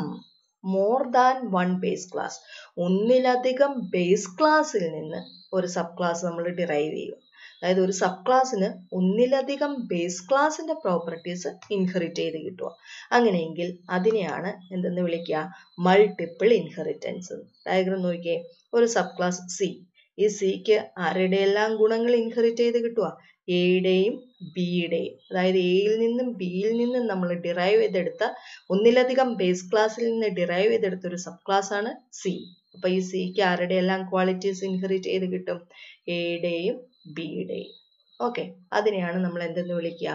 more than one base class, ഒന്നിലധികം ബേസ് ക്ലാസ്സിൽ നിന്ന് ഒരു സബ് ക്ലാസ് നമ്മൾ ഡിറൈവ് ചെയ്യും. അതായത് ഒരു സബ് ക്ലാസ്സിന് ഒന്നിലധികം ബേസ് ക്ലാസിന്റെ പ്രോപ്പർട്ടീസ് ഇൻഹെറിറ്റ് ചെയ്ത് കിട്ടുക. അങ്ങനെയെങ്കിൽ അതിനെയാണ് എന്തെന്ന് വിളിക്കുക? Multiple inheritance. ഡയഗ്രം നോക്കിയേ. ഒരു സബ് ക്ലാസ് സി, ഈ സിക്ക് ആരുടെ എല്ലാം ഗുണങ്ങൾ ഇൻഹെറിറ്റ് ചെയ്ത് കിട്ടുക? എയുടെയും ബിയുടെയും. അതായത് എയിൽ നിന്നും ബിയിൽ നിന്നും നമ്മൾ ഡിറൈവ് ചെയ്തെടുത്ത, ഒന്നിലധികം ബേസ് ക്ലാസ്സിൽ നിന്ന് ഡിറൈവ് ചെയ്തെടുത്ത ഒരു സബ് ക്ലാസ് ആണ് സി. അപ്പൊ ഈ സിക്ക് ആരുടെ എല്ലാം ക്വാളിറ്റീസ് ഇൻഹെറിറ്റ് ചെയ്ത് കിട്ടും? എയുടെയും ബിയുടെയും. ഓക്കെ, അതിനെയാണ് നമ്മൾ എന്തെന്ന് വിളിക്കുക?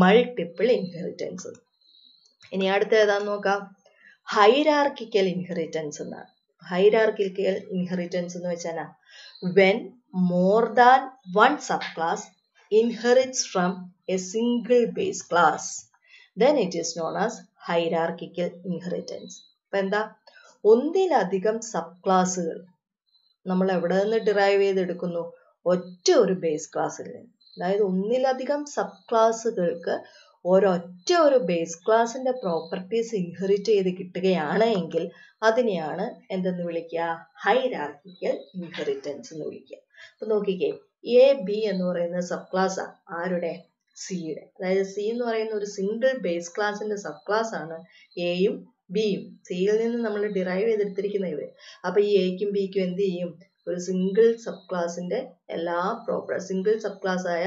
Multiple inheritance. ഇനി അടുത്ത ഏതാന്ന് നോക്കാം. ഹൈറാർക്കിക്കൽ ഇൻഹെറിറ്റൻസ് എന്നാണ്. ഹൈറാർക്കിക്കൽ ഇൻഹെറിറ്റൻസ് എന്ന് വെച്ചാൽ when more than one sub class inherits from a single base class, then it is known as hierarchical inheritance. അപ്പൊ എന്താ? ഒന്നിലധികം സബ് ക്ലാസ്സുകൾ നമ്മൾ എവിടെ നിന്ന് ഡിറൈവ് ചെയ്തെടുക്കുന്നു? ഒറ്റ ഒരു ബേസ് ക്ലാസ്സിൽ നിന്ന്. അതായത് ഒന്നിലധികം സബ് ക്ലാസ്സുകൾക്ക് ഒരൊറ്റ ഒരു ബേസ് ക്ലാസിന്റെ പ്രോപ്പർട്ടീസ് ഇൻഹെറിറ്റ് ചെയ്ത് കിട്ടുകയാണ് എങ്കിൽ അതിനെയാണ് എന്തെന്ന് വിളിക്കുക? ഹൈറാർക്കിക്കൽ ഇൻഹെറിറ്റൻസ് എന്ന് വിളിക്കുക. അപ്പൊ നോക്കിക്കേ, എ ബി എന്ന് പറയുന്ന സബ് ക്ലാസ് ആരുടെ? സിയുടെ. അതായത് സി എന്ന് പറയുന്ന ഒരു സിംഗിൾ ബേസ് ക്ലാസിന്റെ സബ് ക്ലാസ് ആണ് എയും ബിയും. സിയിൽ നിന്ന് നമ്മൾ ഡിറൈവ് ചെയ്തെടുത്തിരിക്കുന്ന ഇവര്. അപ്പൊ ഈ എക്കും ബിക്കും എന്ത് ചെയ്യും? ഒരു സിംഗിൾ സബ് ക്ലാസിന്റെ എല്ലാ സിംഗിൾ സബ് ക്ലാസ് ആയ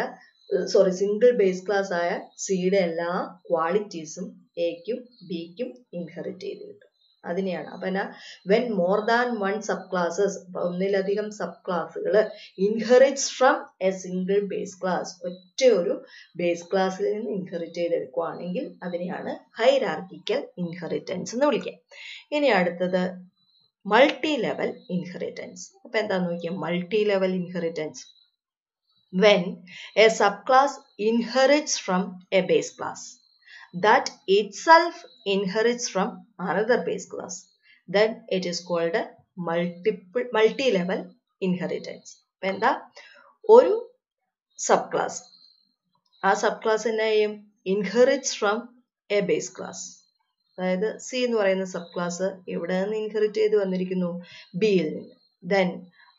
സിംഗിൾ ബേസ് ക്ലാസ് ആയ സിയുടെ എല്ലാ ക്വാളിറ്റീസും എക്കും ബിക്കും ഇൻഹെറിറ്റ് ചെയ്ത് കിട്ടും. അതിനെയാണ്. അപ്പൊ എന്നാ, when more than one sub classes, ഒന്നിലധികം സബ് ക്ലാസ്സുകൾ inherits from a single base class, ഒറ്റ ഒരു ബേസ് ക്ലാസ്സിൽ നിന്ന് ഇൻഹെറിറ്റ് ചെയ്തെടുക്കുകയാണെങ്കിൽ അതിനെയാണ് ഹൈറാർക്കിക്കൽ ഇൻഹെറിറ്റൻസ് എന്ന് വിളിക്കുക. ഇനി അടുത്തത് മൾട്ടി ലെവൽ ഇൻഹെറിറ്റൻസ്. അപ്പൊ എന്താന്ന് നോക്കിയാൽ multi level inheritance. When a subclass inherits from a base class that itself inherits from another base class, then it is called a multi-level inheritance. അപ്പൊ എന്താ? ഒരു സബ് ക്ലാസ്, ആ സബ് ക്ലാസ് എന്നാ ചെയ്യും? Inherits from A base class. അതായത് സി എന്ന് പറയുന്ന സബ് ക്ലാസ് എവിടെ നിന്ന് ഇൻഹെറിറ്റ് ചെയ്ത് വന്നിരിക്കുന്നു? ബിയിൽ നിന്ന്. ദെൻ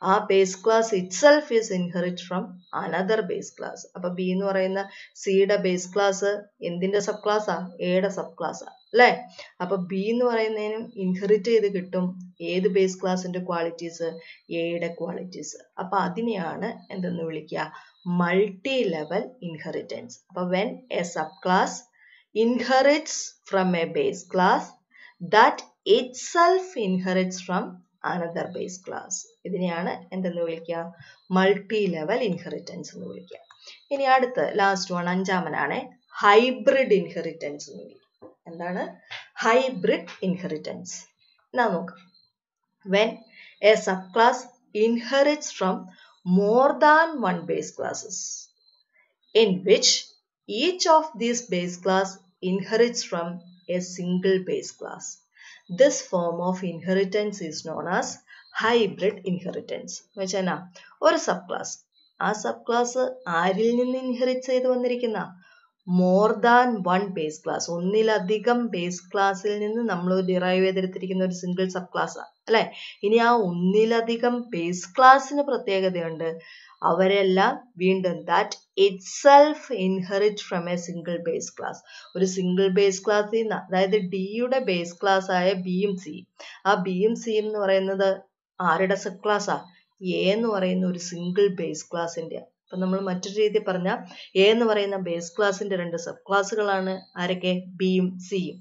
ആ base class itself is inherit from another base class. അപ്പൊ ബി എന്ന് പറയുന്ന സിയുടെ ബേസ് ക്ലാസ് എന്തിന്റെ സബ് ക്ലാസ്സാ? എയുടെ സബ് ക്ലാസ്സാ അല്ലെ? അപ്പൊ ബി എന്ന് പറയുന്നതിനും ഇൻഹെറിറ്റ് ചെയ്ത് കിട്ടും ഏത് ബേസ് ക്ലാസിന്റെ ക്വാളിറ്റീസ്? എയുടെ ക്വാളിറ്റീസ്. അപ്പൊ അതിനെയാണ് എന്തെന്ന് വിളിക്കുക? Multi level inheritance. അപ്പൊ when a sub class inherits from a base class that itself inherits from another base class. ഇതിനെയാണ് എന്തെന്ന് വിളിക്കുക? മൾട്ടി ലെവൽ ഇൻഹെറിറ്റൻസ് എന്ന് വിളിക്കുക. ഇനി അടുത്ത ലാസ്റ്റ് വൺ, അഞ്ചാമനാണ് ഹൈബ്രിഡ് ഇൻഹെറിറ്റൻസ് എന്ന് വിളിക്കുക. എന്താണ് ഹൈബ്രിഡ് ഇൻഹെറിറ്റൻസ്? എന്നാ നോക്കാം. When a subclass inherits from more than one base classes in which each of these base class inherits from a single base class. This form of inheritance is known as hybrid inheritance. വെച്ചാൽ ഒരു സബ് ക്ലാസ്, ആ സബ് ക്ലാസ് ആരിൽ നിന്ന് ഇൻഹെറിറ്റ് ചെയ്ത് വന്നിരിക്കുന്ന? More than one base class, ഒന്നിലധികം ബേസ് ക്ലാസ്സിൽ നിന്ന് നമ്മൾ ഡിറൈവ് ചെയ്തെടുത്തിരിക്കുന്ന ഒരു സിംഗിൾ സബ് ക്ലാസ്സാണ് അല്ലെ. ഇനി ആ ഒന്നിലധികം ബേസ് ക്ലാസ്സിന് പ്രത്യേകതയുണ്ട്. അവരെല്ലാം വീണ്ടും that it self inherit from a single base class, ഒരു സിംഗിൾ ബേസ് ക്ലാസ്സിൽ നിന്ന്, അതായത് ഡിയുടെ ബേസ് ക്ലാസ് ആയ ബിയും സിയും, ആ ബിയും സിയും എന്ന് പറയുന്നത് ആരുടെ സബ് ക്ലാസ്സാ? എ എന്ന് പറയുന്ന ഒരു സിംഗിൾ ബേസ് ക്ലാസിന്റെ. അപ്പൊ നമ്മൾ മറ്റൊരു രീതിയിൽ പറഞ്ഞാൽ എ എന്ന് പറയുന്ന ബേസ് ക്ലാസിന്റെ രണ്ട് സബ് ക്ലാസ്സുകളാണ് ആരൊക്കെ? ബിയും സിയും.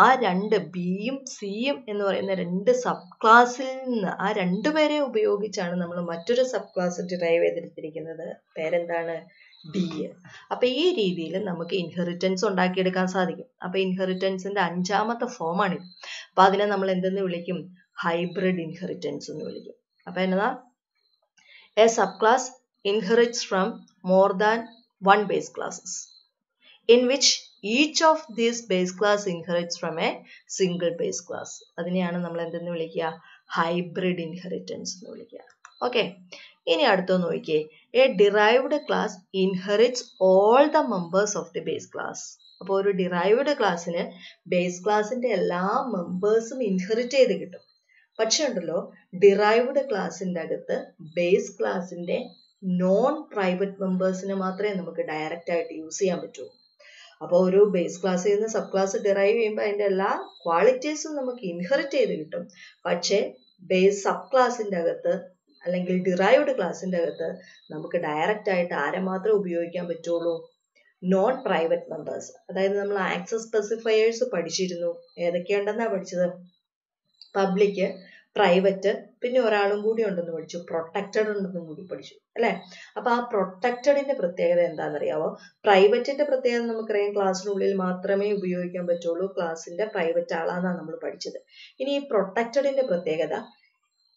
ആ രണ്ട് ബിയും സിയും എന്ന് പറയുന്ന രണ്ട് സബ് ക്ലാസ്സിൽ നിന്ന് ആ രണ്ടുപേരെ ഉപയോഗിച്ചാണ് നമ്മൾ മറ്റൊരു സബ് ക്ലാസ് ഡിറൈവ് ചെയ്തെടുത്തിരിക്കുന്നത്. പേരെന്താണ്? ഡി. അപ്പൊ ഈ രീതിയിൽ നമുക്ക് ഇൻഹെറിറ്റൻസ് ഉണ്ടാക്കിയെടുക്കാൻ സാധിക്കും. അപ്പൊ ഇൻഹെറിറ്റൻസിന്റെ 5ാമത്തെ ഫോമാണിത്. അപ്പൊ അതിനെ നമ്മൾ എന്തെന്ന് വിളിക്കും? ഹൈബ്രിഡ് ഇൻഹെറിറ്റൻസ് എന്ന് വിളിക്കും. അപ്പൊ എന്നതാ? A sub class inherits from more than one base classes, in which each of these base class inherits from a single base class. അതിനെയാണ് നമ്മൾ എന്തെന്ന് വിളിക്കുക? ഹൈബ്രിഡ് ഇൻഹെറിറ്റൻസ് എന്ന് വിളിക്കുക. ഓക്കെ, ഇനി അടുത്തൊന്ന് നോക്കിയേ. A derived class inherits all the members of the base class. അപ്പോൾ ഒരു ഡിറൈവ്ഡ് ക്ലാസ്സിന് ബേസ് ക്ലാസിന്റെ എല്ലാ മെമ്പേഴ്സും ഇൻഹെറിറ്റ് ചെയ്ത് കിട്ടും. പക്ഷെ ഉണ്ടല്ലോ, ഡിറൈവ്ഡ് ക്ലാസിന്റെ അകത്ത് ബേസ് ക്ലാസിന്റെ നോൺ പ്രൈവറ്റ് മെമ്പേഴ്സിനെ മാത്രമേ നമുക്ക് ഡയറക്റ്റ് ആയിട്ട് യൂസ് ചെയ്യാൻ പറ്റൂ. അപ്പോൾ ഒരു ബേസ് ക്ലാസ്സിൽ നിന്ന് സബ് ക്ലാസ് ഡിറൈവ് ചെയ്യുമ്പോൾ അതിന്റെ എല്ലാ ക്വാളിറ്റീസും നമുക്ക് ഇൻഹെറിറ്റ് ചെയ്ത് കിട്ടും. പക്ഷേ ബേസ് സബ് ക്ലാസിന്റെ അകത്ത് അല്ലെങ്കിൽ ഡിറൈവ്ഡ് ക്ലാസിന്റെ അകത്ത് നമുക്ക് ഡയറക്റ്റ് ആയിട്ട് ആരെ മാത്രമേ ഉപയോഗിക്കാൻ പറ്റുള്ളൂ? Non private members. അതായത് നമ്മൾ ആക്സസ് സ്പെസിഫയേഴ്സ് പഠിച്ചിരുന്നു. ഏതൊക്കെയുണ്ടെന്നാ പഠിച്ചത്? പബ്ലിക്, പ്രൈവറ്റ്, പിന്നെ ഒരാളും കൂടി ഉണ്ടെന്ന് പഠിച്ചു, പ്രൊട്ടക്റ്റഡ് ഉണ്ടെന്നും കൂടി പഠിച്ചു അല്ലെ. അപ്പൊ ആ പ്രൊട്ടക്റ്റഡിന്റെ പ്രത്യേകത എന്താണെന്നറിയാവോ? പ്രൈവറ്റിന്റെ പ്രത്യേകത നമുക്കറിയാം, ക്ലാസ്സിനുള്ളിൽ മാത്രമേ ഉപയോഗിക്കാൻ പറ്റുള്ളൂ, ക്ലാസ്സിന്റെ പ്രൈവറ്റ് ആളാന്നാണ് നമ്മൾ പഠിച്ചത്. ഇനി ഈ പ്രൊട്ടക്റ്റഡിന്റെ പ്രത്യേകത,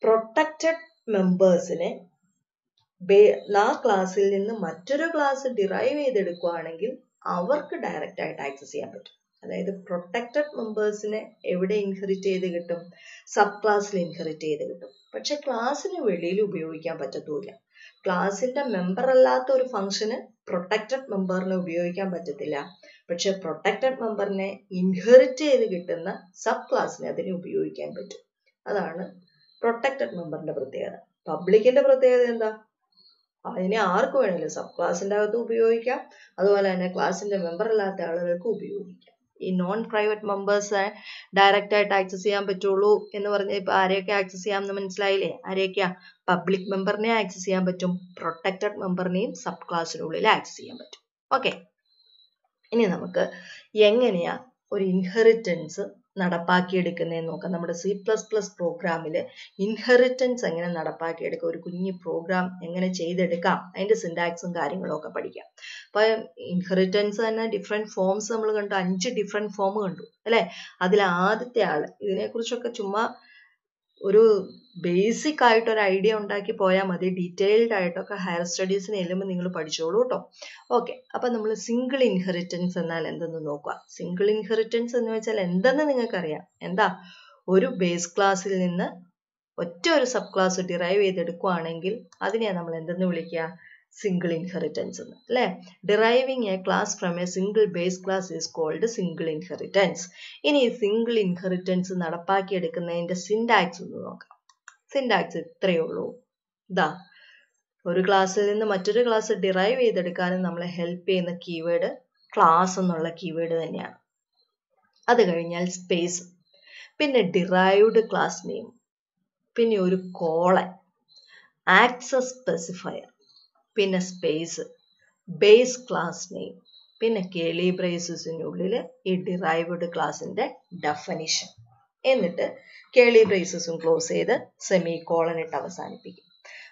പ്രൊട്ടക്റ്റഡ് മെമ്പേഴ്സിനെ ആ ക്ലാസ്സിൽ നിന്ന് മറ്റൊരു ക്ലാസ് ഡിറൈവ് ചെയ്തെടുക്കുകയാണെങ്കിൽ അവർക്ക് ഡയറക്റ്റ് ആയിട്ട് ആക്സസ് ചെയ്യാൻ പറ്റും. അതായത് പ്രൊട്ടക്റ്റഡ് മെമ്പേഴ്സിനെ എവിടെ ഇൻഹെറിറ്റ് ചെയ്ത് കിട്ടും? സബ് ക്ലാസ്സിൽ ഇൻഹെറിറ്റ് ചെയ്ത് കിട്ടും. പക്ഷെ ക്ലാസ്സിന് വെളിയിൽ ഉപയോഗിക്കാൻ പറ്റത്തൂല്ല. ക്ലാസ്സിന്റെ മെമ്പർ അല്ലാത്ത ഒരു ഫംഗ്ഷന് പ്രൊട്ടക്റ്റഡ് മെമ്പറിനെ ഉപയോഗിക്കാൻ പറ്റത്തില്ല. പക്ഷെ പ്രൊട്ടക്റ്റഡ് മെമ്പറിനെ ഇൻഹെറിറ്റ് ചെയ്ത് കിട്ടുന്ന സബ് ക്ലാസ്സിനെ അതിനെ ഉപയോഗിക്കാൻ പറ്റും. അതാണ് പ്രൊട്ടക്റ്റഡ് മെമ്പറിന്റെ പ്രത്യേകത. പബ്ലിക്കിന്റെ പ്രത്യേകത എന്താ? അതിനെ ആർക്ക് വേണമെങ്കിലും സബ് ക്ലാസിന്റെ അകത്ത് ഉപയോഗിക്കാം, അതുപോലെ തന്നെ ക്ലാസിന്റെ മെമ്പർ അല്ലാത്ത ആളുകൾക്ക് ഉപയോഗിക്കാം. ഈ നോൺ പ്രൈവറ്റ് മെമ്പേഴ്സ് ഡയറക്റ്റ് ആയിട്ട് ആക്സസ് ചെയ്യാൻ പറ്റുള്ളൂ എന്ന് പറഞ്ഞാൽ ഇപ്പൊ ആരെയൊക്കെ ആക്സസ് ചെയ്യാമെന്ന് മനസ്സിലായില്ലേ? ആരെയൊക്കെയാ? പബ്ലിക് മെമ്പറിനെ ആക്സസ് ചെയ്യാൻ പറ്റും, പ്രൊട്ടക്റ്റഡ് മെമ്പറിനെയും സബ് ക്ലാസ്സിനുള്ളിൽ ആക്സസ് ചെയ്യാൻ പറ്റും. ഓക്കെ, ഇനി നമുക്ക് എങ്ങനെയാ ഒരു ഇൻഹെറിറ്റൻസ് നടപ്പാക്കിയെടുക്കുന്നതെന്ന് നോക്കാം. നമ്മുടെ C++ പ്രോഗ്രാമിൽ ഇൻഹെറിറ്റൻസ് എങ്ങനെ നടപ്പാക്കിയെടുക്കാം, ഒരു കുഞ്ഞു പ്രോഗ്രാം എങ്ങനെ ചെയ്തെടുക്കാം, അതിന്റെ സിന്റാക്സും കാര്യങ്ങളും ഒക്കെ പഠിക്കാം. അപ്പൊ ഇൻഹെറിറ്റൻസ് തന്നെ ഡിഫറെന്റ് ഫോംസ് നമ്മൾ കണ്ടു, 5 ഡിഫറെന്റ് ഫോം കണ്ടു അല്ലെ. അതിൽ ആദ്യത്തെ ആള്, ഇതിനെക്കുറിച്ചൊക്കെ ചുമ്മാ ഒരു ബേസിക് ആയിട്ട് ഒരു ഐഡിയ ഉണ്ടാക്കി പോയാൽ മതി. ഡീറ്റെയിൽഡ് ആയിട്ടൊക്കെ ഹയർ സ്റ്റഡീസിന് ചെല്ലുമ്പോൾ നിങ്ങൾ പഠിച്ചോളൂ കേട്ടോ. ഓക്കെ, അപ്പൊ നമ്മൾ സിംഗിൾ ഇൻഹെറിറ്റൻസ് എന്നാൽ എന്തെന്ന് നോക്കുക. സിംഗിൾ ഇൻഹെറിറ്റൻസ് എന്ന് വെച്ചാൽ എന്തെന്ന് നിങ്ങൾക്കറിയാം. എന്താ? ഒരു ബേസ് ക്ലാസ്സിൽ നിന്ന് ഒറ്റ ഒരു സബ് ക്ലാസ് ഡിറൈവ് ചെയ്തെടുക്കുകയാണെങ്കിൽ അതിനെ നമ്മൾ എന്തെന്ന് വിളിക്കുക? സിംഗിൾ ഇൻഹെറിറ്റൻസ് എന്ന് അല്ലെ. Deriving a class from a single base class is called single inheritance. ഇനി സിംഗിൾ ഇൻഹെറിറ്റൻസ് നടപ്പാക്കിയെടുക്കുന്നതിന്റെ സിന്റാക്സ് ഒന്ന് നോക്കാം. സിന്റാക്സ് ഇത്രയേ ഉള്ളൂ. ഇതാ, ഒരു ക്ലാസ്സിൽ നിന്ന് മറ്റൊരു ക്ലാസ് ഡിറൈവ് ചെയ്തെടുക്കാനും നമ്മളെ ഹെൽപ്പ് ചെയ്യുന്ന കീവേഡ് ക്ലാസ് എന്നുള്ള കീവേഡ് തന്നെയാണ്. അത് കഴിഞ്ഞാൽ സ്പേസ്, പിന്നെ ഡിറൈവ്ഡ് ക്ലാസ് നെയിം, പിന്നെ ഒരു കോളൻ, ആക്സസ് സ്പെസിഫയർ, പിന്നെ സ്പേസ്, ബേസ് ക്ലാസ് നെയിം, പിന്നെ കേളി ബ്രേസസിനുള്ളിൽ ഈ ഡിറൈവ്ഡ് ക്ലാസിന്റെ ഡെഫിനിഷൻ, എന്നിട്ട് കേളി ബ്രേസസും ക്ലോസ് ചെയ്ത് സെമി കോളൻ ഇട്ട് അവസാനിപ്പിക്കും.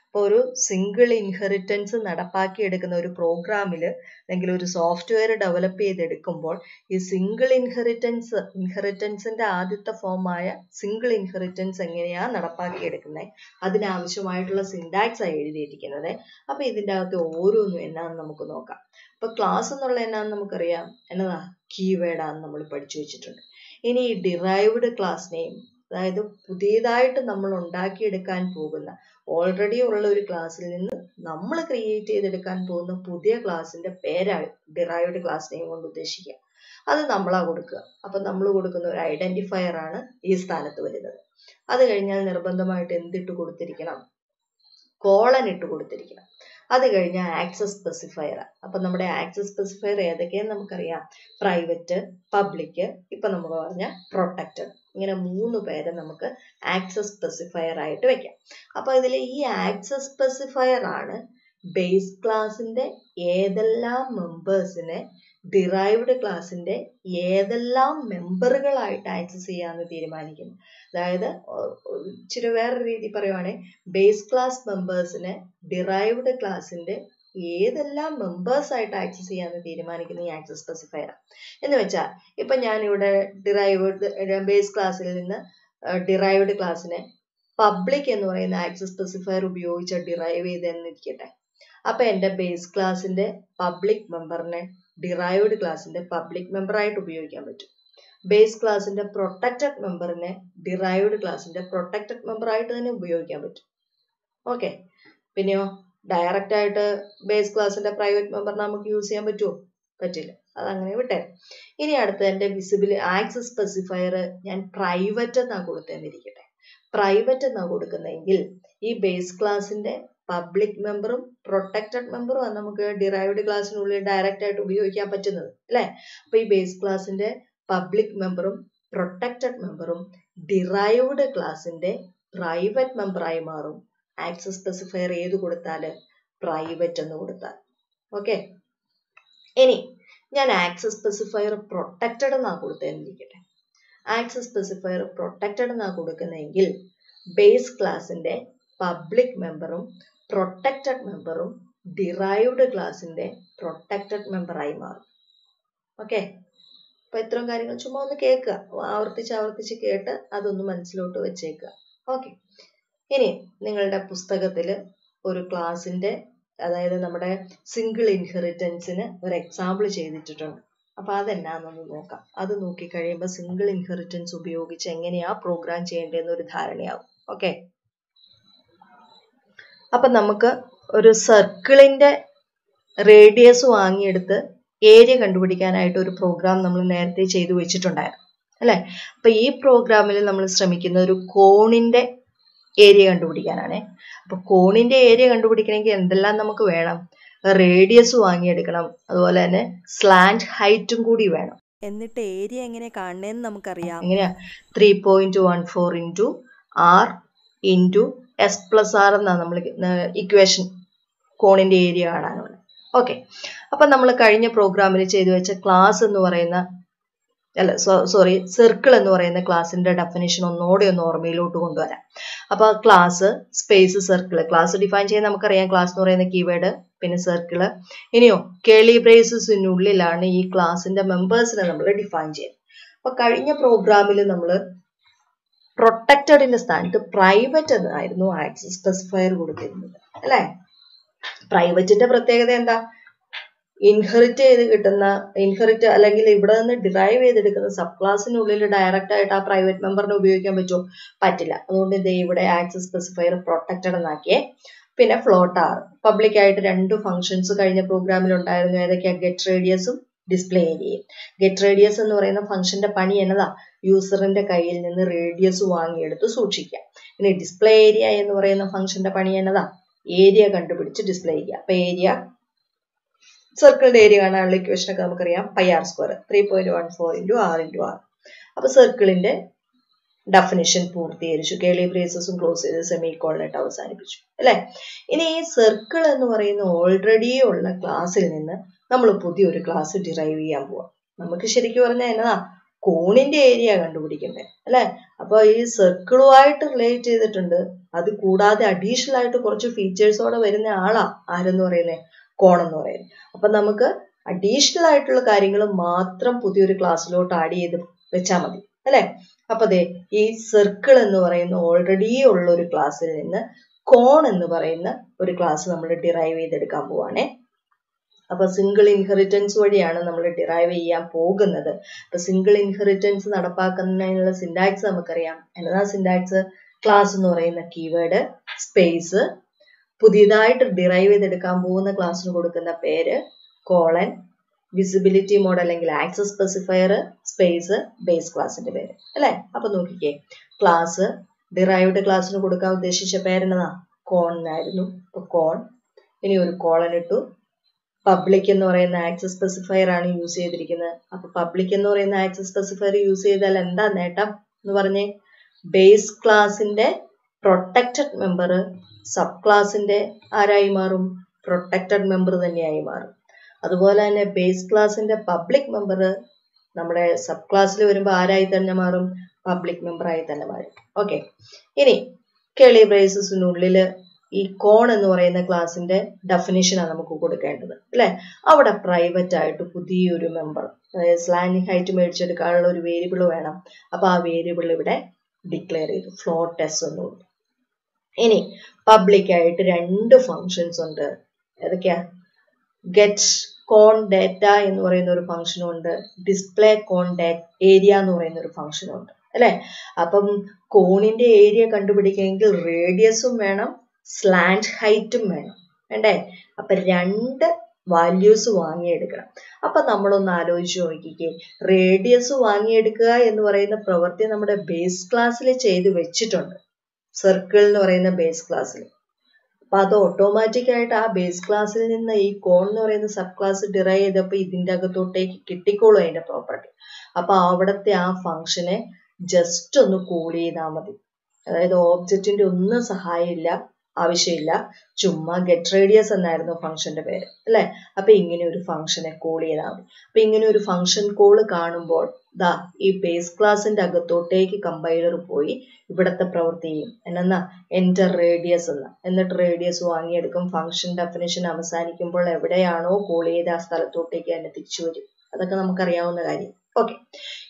അപ്പോൾ ഒരു സിംഗിൾ ഇൻഹെറിറ്റൻസ് നടപ്പാക്കിയെടുക്കുന്ന ഒരു പ്രോഗ്രാമിൽ അല്ലെങ്കിൽ ഒരു സോഫ്റ്റ്വെയർ ഡെവലപ്പ് ചെയ്തെടുക്കുമ്പോൾ ഈ സിംഗിൾ ഇൻഹെറിറ്റൻസിന്റെ ആദ്യത്തെ ഫോമായ സിംഗിൾ ഇൻഹെറിറ്റൻസ് എങ്ങനെയാ നടപ്പാക്കിയെടുക്കുന്നത്, അതിനാവശ്യമായിട്ടുള്ള സിന്റാക്സ് ആയി എഴുതിയിരിക്കുന്നത്. അപ്പൊ ഇതിൻ്റെ അകത്ത് ഓരോന്നും എന്നാന്ന് നമുക്ക് നോക്കാം. അപ്പൊ ക്ലാസ് എന്നുള്ള എന്നാന്ന് നമുക്കറിയാം, എന്നതാ? കീവേഡാന്ന് നമ്മൾ പഠിച്ചു വെച്ചിട്ടുണ്ട്. ഇനി ഈ ഡിറൈവ്ഡ് ക്ലാസ് നെയിം, അതായത് പുതിയതായിട്ട് നമ്മൾ ഉണ്ടാക്കിയെടുക്കാൻ പോകുന്ന ഓൾറെഡി ഉള്ള ഒരു ക്ലാസ്സിൽ നിന്ന് നമ്മൾ ക്രിയേറ്റ് ചെയ്തെടുക്കാൻ പോകുന്ന പുതിയ ക്ലാസ്സിന്റെ പേരാണ് ഡിറൈവ്ഡ് ക്ലാസ് നെയിം കൊണ്ട് ഉദ്ദേശിക്കുക. അത് നമ്മളാ കൊടുക്കുക. അപ്പൊ നമ്മൾ കൊടുക്കുന്ന ഒരു ഐഡന്റിഫയർ ആണ് ഈ സ്ഥാനത്ത് വരുന്നത്. അത് കഴിഞ്ഞാൽ നിർബന്ധമായിട്ട് എന്തിട്ട് കൊടുത്തിരിക്കണം? കോളൻ ഇട്ട് കൊടുത്തിരിക്കണം. അത് കഴിഞ്ഞാൽ ആക്സസ് സ്പെസിഫയർ. അപ്പൊ നമ്മുടെ ആക്സസ് സ്പെസിഫയർ ഏതൊക്കെയാന്ന് നമുക്കറിയാം. പ്രൈവറ്റ്, പബ്ലിക്, ഇപ്പൊ നമ്മൾ പറഞ്ഞ പ്രൊട്ടക്റ്റഡ്, ഇങ്ങനെ 3 പേരെ നമുക്ക് ആക്സസ് സ്പെസിഫയർ ആയിട്ട് വെക്കാം. അപ്പൊ ഇതിൽ ഈ ആക്സസ് സ്പെസിഫയർ ആണ് ബേസ് ക്ലാസിന്റെ ഏതെല്ലാം മെമ്പേഴ്സിനെ ഡിറൈവ്ഡ് ക്ലാസിന്റെ ഏതെല്ലാം മെമ്പറുകളായിട്ട് ആക്സസ് ചെയ്യാമെന്ന് തീരുമാനിക്കുന്നു. അതായത് ഇച്ചിരി വേറൊരു രീതി പറയുവാണെങ്കിൽ ബേസ് ക്ലാസ് മെമ്പേഴ്സിനെ ഡിറൈവ്ഡ് ക്ലാസിന്റെ ഏതെല്ലാം മെമ്പേഴ്സ് ആയിട്ട് ആക്സസ് ചെയ്യാമെന്ന് തീരുമാനിക്കുന്ന ഈ ആക്സസ് സ്പെസിഫയർ. എന്ന് വെച്ചാൽ ഇപ്പൊ ഞാനിവിടെ ബേസ് ക്ലാസ്സിൽ നിന്ന് ഡിറൈവ്ഡ് ക്ലാസ്സിനെ പബ്ലിക് എന്ന് പറയുന്ന ആക്സസ് സ്പെസിഫയർ ഉപയോഗിച്ച് ഡിറൈവ് ചെയ്തെന്നിരിക്കട്ടെ. അപ്പൊ എന്റെ ബേസ് ക്ലാസിന്റെ പബ്ലിക് മെമ്പറിനെ ഡിറൈവ്ഡ് ക്ലാസിന്റെ പബ്ലിക് മെമ്പർ ആയിട്ട് ഉപയോഗിക്കാൻ പറ്റും. ബേസ് ക്ലാസിന്റെ പ്രൊട്ടക്റ്റഡ് മെമ്പറിനെ ഡിറൈവ്ഡ് ക്ലാസിന്റെ പ്രൊട്ടക്റ്റഡ് മെമ്പർ ആയിട്ട് തന്നെ ഉപയോഗിക്കാൻ പറ്റും. ഓക്കെ. പിന്നെയോ ഡയറക്റ്റ് ആയിട്ട് ബേസ് ക്ലാസിന്റെ പ്രൈവറ്റ് മെമ്പർ നമുക്ക് യൂസ് ചെയ്യാൻ പറ്റുമോ? പറ്റില്ല. അതങ്ങനെ വിട്ടേ. ഇനി അടുത്ത എന്റെ ആക്സസ് സ്പെസിഫയർ ഞാൻ പ്രൈവറ്റ് എന്നാ കൊടുത്തെന്നിരിക്കട്ടെ. പ്രൈവറ്റ് എന്നാ കൊടുക്കുന്നതെങ്കിൽ ഈ ബേസ് ക്ലാസിന്റെ പബ്ലിക് മെമ്പറും പ്രൊട്ടക്റ്റഡ് മെമ്പറും ആണ് നമുക്ക് ഡിറൈവ്ഡ് ക്ലാസ്സിനുള്ളിൽ ഡയറക്റ്റ് ആയിട്ട് ഉപയോഗിക്കാൻ പറ്റുന്നത് അല്ലെ. അപ്പൊ ഈ ബേസ് ക്ലാസിന്റെ പബ്ലിക് മെമ്പറും പ്രൊട്ടക്റ്റഡ് മെമ്പറും ഡിറൈവ്ഡ് ക്ലാസിന്റെ പ്രൈവറ്റ് മെമ്പറായി മാറും ആക്സസ് സ്പെസിഫയർ ഏത് കൊടുത്താല്? പ്രൈവറ്റ് എന്ന് കൊടുത്താൽ. ഓക്കെ. ഇനി ഞാൻ ആക്സസ് സ്പെസിഫയർ പ്രൊട്ടക്റ്റഡ് എന്നാ കൊടുത്തെന്നിരിക്കട്ടെ. ആക്സസ് സ്പെസിഫയർ പ്രൊട്ടക്റ്റഡ് എന്നാ കൊടുക്കുന്നതെങ്കിൽ ബേസ് ക്ലാസിന്റെ പബ്ലിക് മെമ്പറും പ്രൊട്ടക്റ്റഡ് മെമ്പറും ഡിറൈവ്ഡ് ക്ലാസിന്റെ പ്രൊട്ടക്റ്റഡ് മെമ്പറായി മാറും. ഓക്കെ. അപ്പൊ ഇത്രയും കാര്യങ്ങൾ ചുമ്മാ ഒന്ന് കേൾക്കുക, ആവർത്തിച്ച് കേട്ട് അതൊന്ന് മനസ്സിലോട്ട് വെച്ചേക്കുക. ഓക്കെ. ഇനി നിങ്ങളുടെ പുസ്തകത്തില് ഒരു ക്ലാസിന്റെ, അതായത് നമ്മുടെ സിംഗിൾ ഇൻഹെറിറ്റൻസിന് ഒരു എക്സാമ്പിൾ ചെയ്തിട്ടുണ്ട്. അപ്പൊ അതെന്നാന്നൊന്ന് നോക്കാം. അത് നോക്കി കഴിയുമ്പോൾ സിംഗിൾ ഇൻഹെറിറ്റൻസ് ഉപയോഗിച്ച് എങ്ങനെയാ പ്രോഗ്രാം ചെയ്യേണ്ടതെന്ന് ഒരു ധാരണയാവും. ഓക്കെ. അപ്പൊ നമുക്ക് ഒരു സർക്കിളിന്റെ റേഡിയസ് വാങ്ങിയെടുത്ത് ഏരിയ കണ്ടുപിടിക്കാനായിട്ട് ഒരു പ്രോഗ്രാം നമ്മൾ നേരത്തെ ചെയ്തു വെച്ചിട്ടുണ്ടായിരുന്നു അല്ലെ. അപ്പൊ ഈ പ്രോഗ്രാമിൽ നമ്മൾ ശ്രമിക്കുന്ന ഒരു കോണിന്റെ ഏരിയ കണ്ടുപിടിക്കാനാണ്. അപ്പൊ കോണിന്റെ ഏരിയ കണ്ടുപിടിക്കണമെങ്കിൽ എന്തെല്ലാം നമുക്ക് വേണം? റേഡിയസ് വാങ്ങിയെടുക്കണം, അതുപോലെ തന്നെ സ്ലാന്റ് ഹൈറ്റും കൂടി വേണം. എന്നിട്ട് ഏരിയ എങ്ങനെ കാണണേന്ന് നമുക്കറിയാം. എങ്ങനെയാ? 3.14 into R into S plus R എന്നാണ് നമ്മൾ ഇക്വേഷൻ കോണിന്റെ ഏരിയ കാണാനുള്ളത്. ഓക്കെ. അപ്പൊ നമ്മൾ കഴിഞ്ഞ പ്രോഗ്രാമിൽ ചെയ്തു വെച്ച ക്ലാസ് എന്ന് പറയുന്ന സർക്കിൾ എന്ന് പറയുന്ന ക്ലാസിന്റെ ഡെഫിനിഷൻ ഒന്നുകൂടെ ഒന്ന് ഓർമ്മയിലോട്ട് കൊണ്ടുവരാം. അപ്പൊ class space circle, class define ചെയ്യാൻ നമുക്കറിയാം. ക്ലാസ് എന്ന് പറയുന്ന കീവേഡ്, പിന്നെ സർക്കിള്. ഇനിയോ കേളി ബ്രേസസിനുള്ളിലാണ് ഈ ക്ലാസിന്റെ മെമ്പേഴ്സിനെ നമ്മൾ ഡിഫൈൻ ചെയ്യുന്നത്. അപ്പൊ കഴിഞ്ഞ പ്രോഗ്രാമിൽ നമ്മൾ പ്രൊട്ടക്റ്റഡിന്റെ സ്ഥാനത്ത് പ്രൈവറ്റ് എന്നായിരുന്നു ആക്സസ് സ്പെസിഫയർ കൊടുത്തിരുന്നത് അല്ലെ. പ്രൈവറ്റിന്റെ പ്രത്യേകത എന്താ? ഇൻഹെറിറ്റ് അല്ലെങ്കിൽ ഇവിടെ നിന്ന് ഡിറൈവ് ചെയ്തെടുക്കുന്ന സബ് ക്ലാസ്സിനുള്ളിൽ ഡയറക്റ്റ് ആയിട്ട് ആ പ്രൈവറ്റ് മെമ്പറിനെ ഉപയോഗിക്കാൻ പറ്റുമോ? പറ്റില്ല. അതുകൊണ്ട് ഇത് ഇവിടെ ആക്സസ് സ്പെസിഫയർ പ്രൊട്ടക്റ്റഡ് എന്നാക്കിയേ. പിന്നെ ഫ്ലോട്ട് ആർ. പബ്ലിക് ആയിട്ട് 2 ഫംഗ്ഷൻസ് കഴിഞ്ഞ പ്രോഗ്രാമിൽ ഉണ്ടായിരുന്നു. ഏതൊക്കെയാ? ഗെറ്റ് റേഡിയസും ഡിസ്പ്ലേ ഏരിയയും. ഗെറ്റ് റേഡിയസ് എന്ന് പറയുന്ന ഫംഗ്ഷന്റെ പണി എന്നതാ? യൂസറിന്റെ കയ്യിൽ നിന്ന് റേഡിയസ് വാങ്ങിയെടുത്ത് സൂക്ഷിക്കുക. ഇനി ഡിസ്പ്ലേ ഏരിയ എന്ന് പറയുന്ന ഫംഗ്ഷന്റെ പണി എന്നതാ? ഏരിയ കണ്ടുപിടിച്ച് ഡിസ്പ്ലേ ചെയ്യുക. അപ്പൊ ഏരിയ, സർക്കിളിന്റെ ഏരിയ കാണാനുള്ള ഇക്വേഷൻ ഒക്കെ നമുക്കറിയാം. πr², 3.14 into R into R. അപ്പൊ സർക്കിളിന്റെ ഡെഫിനിഷൻ പൂർത്തീകരിച്ചു. കേളി ബ്രേസസും ക്ലോസ് ചെയ്ത് സെമിക്കോളനിട്ട് അവസാനിപ്പിച്ചു അല്ലെ. ഇനി ഈ സർക്കിൾ എന്ന് പറയുന്ന ഓൾറെഡി ഉള്ള ക്ലാസ്സിൽ നിന്ന് നമ്മൾ പുതിയൊരു ക്ലാസ് ഡിറൈവ് ചെയ്യാൻ പോവാം. നമുക്ക് ശരിക്കും പറഞ്ഞാൽ എന്നതാ? കോണിന്റെ ഏരിയ കണ്ടുപിടിക്കണ്ടേ അല്ലെ. അപ്പൊ ഈ സർക്കിളുമായിട്ട് റിലേറ്റ് ചെയ്തിട്ടുണ്ട്. അത് കൂടാതെ അഡീഷണൽ ആയിട്ട് കുറച്ച് ഫീച്ചേഴ്സോടെ വരുന്ന ആളാ ആരെന്ന് പറയുന്നത്? കോണെന്ന് പറയുന്നത്. അപ്പൊ നമുക്ക് അഡീഷണൽ ആയിട്ടുള്ള കാര്യങ്ങൾ മാത്രം പുതിയൊരു ക്ലാസ്സിലോട്ട് ആഡ് ചെയ്ത് വെച്ചാൽ മതി അല്ലെ. അപ്പൊ ദേ ഈ സർക്കിൾ എന്ന് പറയുന്ന ഓൾറെഡി ഉള്ള ഒരു ക്ലാസ്സിൽ നിന്ന് കോൺ എന്ന് പറയുന്ന ഒരു ക്ലാസ് നമ്മൾ ഡിറൈവ് ചെയ്തെടുക്കാൻ പോവാണേ. അപ്പൊ സിംഗിൾ ഇൻഹെറിറ്റൻസ് വഴിയാണ് നമ്മൾ ഡിറൈവ് ചെയ്യാൻ പോകുന്നത്. അപ്പൊ സിംഗിൾ ഇൻഹെറിറ്റൻസ് നടപ്പാക്കുന്നതിനുള്ള സിന്റാക്സ് നമുക്കറിയാം. എന്നതാ സിന്റാക്സ്? ക്ലാസ് എന്ന് പറയുന്ന കീവേഡ്, സ്പേസ്, പുതിയതായിട്ട് ഡിറൈവ് ചെയ്തെടുക്കാൻ പോകുന്ന ക്ലാസ്സിന് കൊടുക്കുന്ന പേര്, കോളൻ, വിസിബിലിറ്റി മോഡ് അല്ലെങ്കിൽ ആക്സസ് സ്പെസിഫയർ, സ്പേസ്, ബേസ് ക്ലാസിന്റെ പേര് അല്ലെ. അപ്പൊ നോക്കിക്കേ, ക്ലാസ് ഡിറൈവ്ഡ് ക്ലാസ്സിന് കൊടുക്കാൻ ഉദ്ദേശിച്ച പേരെന്നതാ? കോൺ എന്നായിരുന്നു. അപ്പൊ കോൺ, ഇനി ഒരു കോളൻ ഇട്ടു. പബ്ലിക് എന്ന് പറയുന്ന ആക്സസ് സ്പെസിഫയർ ആണ് യൂസ് ചെയ്തിരിക്കുന്നത്. അപ്പൊ പബ്ലിക് എന്ന് പറയുന്ന ആക്സസ് സ്പെസിഫയർ യൂസ് ചെയ്താൽ എന്താ നേട്ടം എന്ന് പറഞ്ഞേ? ബേസ് ക്ലാസിന്റെ പ്രൊട്ടക്റ്റഡ് മെമ്പർ സബ് ക്ലാസിന്റെ ആരായി മാറും? പ്രൊട്ടക്റ്റഡ് മെമ്പർ തന്നെയായി മാറും. അതുപോലെ തന്നെ ബേസ് ക്ലാസിന്റെ പബ്ലിക് മെമ്പർ നമ്മുടെ സബ് ക്ലാസ്സിൽ വരുമ്പോൾ ആരായി തന്നെ മാറും? പബ്ലിക് മെമ്പറായി തന്നെ മാറും. ഓക്കെ, ഇനി കേളി ബ്രേസസിനുള്ളില് ഈ കോൺ എന്ന് പറയുന്ന ക്ലാസിന്റെ ഡെഫിനിഷനാണ് നമുക്ക് കൊടുക്കേണ്ടത് അല്ലെ. അവിടെ പ്രൈവറ്റ് ആയിട്ട് പുതിയൊരു മെമ്പർ, സ്ലാനിങ് ഹൈറ്റ് മേടിച്ചെടുക്കാനുള്ള ഒരു വേരിയബിൾ വേണം. അപ്പൊ ആ വേരിയബിൾ ഇവിടെ ഡിക്ലെയർ ചെയ്തു, ഫ്ലോട്ട് എസ് എന്നുള്ളൂ. ഇനി പബ്ലിക് ആയിട്ട് രണ്ട് ഫങ്ഷൻസ് ഉണ്ട്. ഏതൊക്കെയാ? ഗെറ്റ് കോൺ ഡാറ്റ എന്ന് പറയുന്ന ഒരു ഫംഗ്ഷനും ഉണ്ട്, ഡിസ്പ്ലേ കോൺ ഏരിയ എന്ന് പറയുന്ന ഒരു ഫംഗ്ഷനും ഉണ്ട് അല്ലെ. അപ്പം കോണിന്റെ ഏരിയ കണ്ടുപിടിക്കണമെങ്കിൽ റേഡിയസും വേണം, സ്ലാന്റ് ഹൈറ്റും വേണം വേണ്ടേ. അപ്പൊ രണ്ട് വാല്യൂസ് വാങ്ങിയെടുക്കണം. അപ്പൊ നമ്മളൊന്ന് ആലോചിച്ച് നോക്കിക്കേ, റേഡിയസ് വാങ്ങിയെടുക്കുക എന്ന് പറയുന്ന പ്രവൃത്തി നമ്മുടെ ബേസ് ക്ലാസ്സിൽ ചെയ്ത് വെച്ചിട്ടുണ്ട്, സർക്കിൾ എന്ന് പറയുന്ന ബേസ് ക്ലാസ്സിൽ. അപ്പൊ അത് ഓട്ടോമാറ്റിക് ആയിട്ട് ആ ബേസ് ക്ലാസ്സിൽ നിന്ന് ഈ കോൺ എന്ന് പറയുന്ന സബ് ക്ലാസ് ഡിറൈവ് ചെയ്തപ്പോ ഇതിന്റെ അകത്തോട്ടേക്ക് കിട്ടിക്കോളും അതിന്റെ പ്രോപ്പർട്ടി. അപ്പൊ അവിടത്തെ ആ ഫംഗ്ഷനെ ജസ്റ്റ് ഒന്ന് കോൾ ചെയ്താൽ മതി. അതായത് ഓബ്ജക്റ്റിന്റെ ഒന്നും സഹായമില്ല, ആവശ്യമില്ല, ചുമ്മാ ഗെറ്റ് റേഡിയസ് എന്നായിരുന്നു ഫംഗ്ഷന്റെ പേര് അല്ലെ. അപ്പൊ ഇങ്ങനെ ഒരു ഫംഗ്ഷനെ കോൾ ചെയ്താൽ മതി. അപ്പൊ ഇങ്ങനെ ഒരു ഫംഗ്ഷൻ കോൾ കാണുമ്പോൾ ദാ ഈ ബേസ് ക്ലാസിന്റെ അകത്തോട്ടേക്ക് കമ്പൈലർ പോയി ഇവിടത്തെ പ്രവൃത്തി ചെയ്യും. എന്നാ എൻറ്റർ റേഡിയസ് എന്ന്, എന്നിട്ട് റേഡിയസ് വാങ്ങിയെടുക്കും. ഫംഗ്ഷൻ ഡെഫിനിഷൻ അവസാനിക്കുമ്പോൾ എവിടെയാണോ കോൾ ചെയ്ത് ആ സ്ഥലത്തോട്ടേക്ക് തന്നെ തിരിച്ചു വരും. അതൊക്കെ നമുക്കറിയാവുന്ന കാര്യം. ഓക്കെ,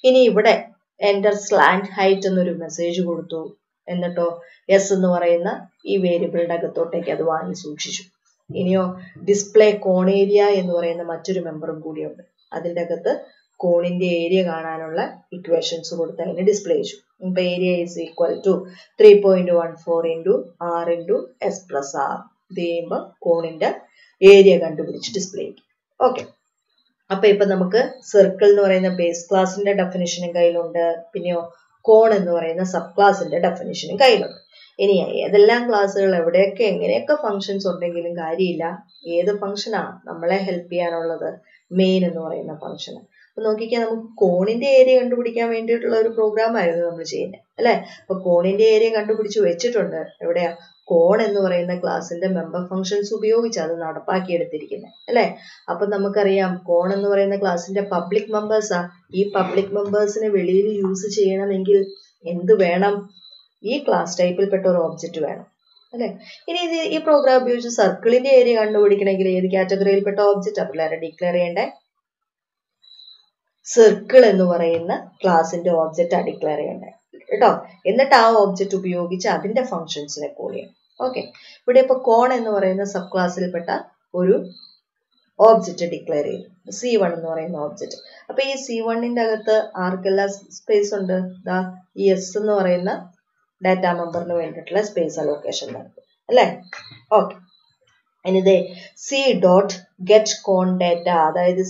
ഇനി ഇവിടെ എൻറ്റർ സ്ലാന്റ് ഹൈറ്റ് എന്നൊരു മെസ്സേജ് കൊടുത്തു. എന്നിട്ടോ എസ് എന്ന് പറയുന്ന ഈ വേരിയബിളിന്റെ അകത്തോട്ടേക്ക് അത് വാങ്ങി സൂക്ഷിച്ചു. ഇനിയോ ഡിസ്പ്ലേ കോൺ ഏരിയ എന്ന് പറയുന്ന മറ്റൊരു മെമ്പറും കൂടിയുണ്ട്. അതിന്റെ അകത്ത് കോണിന്റെ ഏരിയ കാണാനുള്ള ഇക്വേഷൻസ് കൊടുത്ത് അതിനെ ഡിസ്പ്ലേ ചെയ്തു. ഇപ്പൊ area is equal to 3.14 into R into S plus R. ഇത് ചെയ്യുമ്പോൾ കോണിന്റെ ഏരിയ കണ്ടുപിടിച്ച് ഡിസ്പ്ലേ ചെയ്യും. ഓക്കെ, അപ്പൊ ഇപ്പൊ നമുക്ക് സർക്കിൾ എന്ന് പറയുന്ന ബേസ് ക്ലാസിന്റെ ഡെഫിനിഷനും കയ്യിലുണ്ട്, പിന്നെയോ കോൺ എന്ന് പറയുന്ന സബ് ക്ലാസിന്റെ ഡെഫിനിഷനും കയ്യിലുണ്ട്. ഇനി ഏതെല്ലാം ക്ലാസ്സുകൾ എവിടെയൊക്കെ എങ്ങനെയൊക്കെ ഫങ്ഷൻസ് ഉണ്ടെങ്കിലും കാര്യമില്ല, ഏത് ഫംഗ്ഷനാണ് നമ്മളെ ഹെൽപ്പ് ചെയ്യാനുള്ളത്? മെയിൻ എന്ന് പറയുന്ന ഫംഗ്ഷൻ. അപ്പൊ നോക്കിക്കാൻ നമുക്ക് കോണിന്റെ ഏരിയ കണ്ടുപിടിക്കാൻ വേണ്ടിയിട്ടുള്ള ഒരു പ്രോഗ്രാം ആയിരുന്നു നമ്മൾ ചെയ്യുന്നത് അല്ലെ. അപ്പൊ കോണിന്റെ ഏരിയ കണ്ടുപിടിച്ച് വെച്ചിട്ടുണ്ട്. എവിടെയാ? കോൺ എന്ന് പറയുന്ന ക്ലാസിന്റെ മെമ്പർ ഫംഗ്ഷൻസ് ഉപയോഗിച്ച് അത് നടപ്പാക്കിയെടുത്തിരിക്കുന്നത് അല്ലെ. അപ്പൊ നമുക്കറിയാം കോൺ എന്ന് പറയുന്ന ക്ലാസിന്റെ പബ്ലിക് മെമ്പേഴ്സാ. ഈ പബ്ലിക് മെമ്പേഴ്സിനെ വെളിയിൽ യൂസ് ചെയ്യണമെങ്കിൽ എന്ത് വേണം? ഈ ക്ലാസ് ടൈപ്പിൽപ്പെട്ട ഒരു ഓബ്ജക്റ്റ് വേണം അല്ലെ. ഇനി ഈ പ്രോഗ്രാം ഉപയോഗിച്ച് സർക്കിളിന്റെ ഏരിയ കണ്ടുപിടിക്കണമെങ്കിൽ ഏത് കാറ്റഗറിയിൽപ്പെട്ട ഓബ്ജക്റ്റ് പിള്ളേരെ ഡിക്ലെയർ ചെയ്യണ്ടേ? സർക്കിൾ എന്ന് പറയുന്ന ക്ലാസിന്റെ ഓബ്ജക്റ്റ് ഡിക്ലെയർ ചെയ്യണ്ടേ കേട്ടോ. എന്നിട്ട് ആ ഓബ്ജക്റ്റ് ഉപയോഗിച്ച് അതിന്റെ ഫംഗ്ഷൻസിനെ കോൾ ചെയ്യണം. ഓക്കെ, ഇവിടെ ഇപ്പൊ കോൺ എന്ന് പറയുന്ന സബ് ക്ലാസ്സിൽപ്പെട്ട ഒരു ഓബ്ജക്റ്റ് ഡിക്ലെയർ ചെയ്തു, C1 എന്ന് പറയുന്ന ഓബ്ജക്റ്റ്. അപ്പൊ ഈ C1ന്റെ അകത്ത് ആർക്കെല്ലാം സ്പേസ് ഉണ്ട്? ദാ ഈ S എന്ന് പറയുന്ന ഡാറ്റ മെമ്പറിന് വേണ്ടിയിട്ടുള്ള സ്പേസ് അലോക്കേഷൻ നടത്തും അല്ലെ. ഓക്കെ, ഇനിതേ സി ഡോട്ട് ഗെറ്റ് കോൺ ഡാറ്റ, അതായത്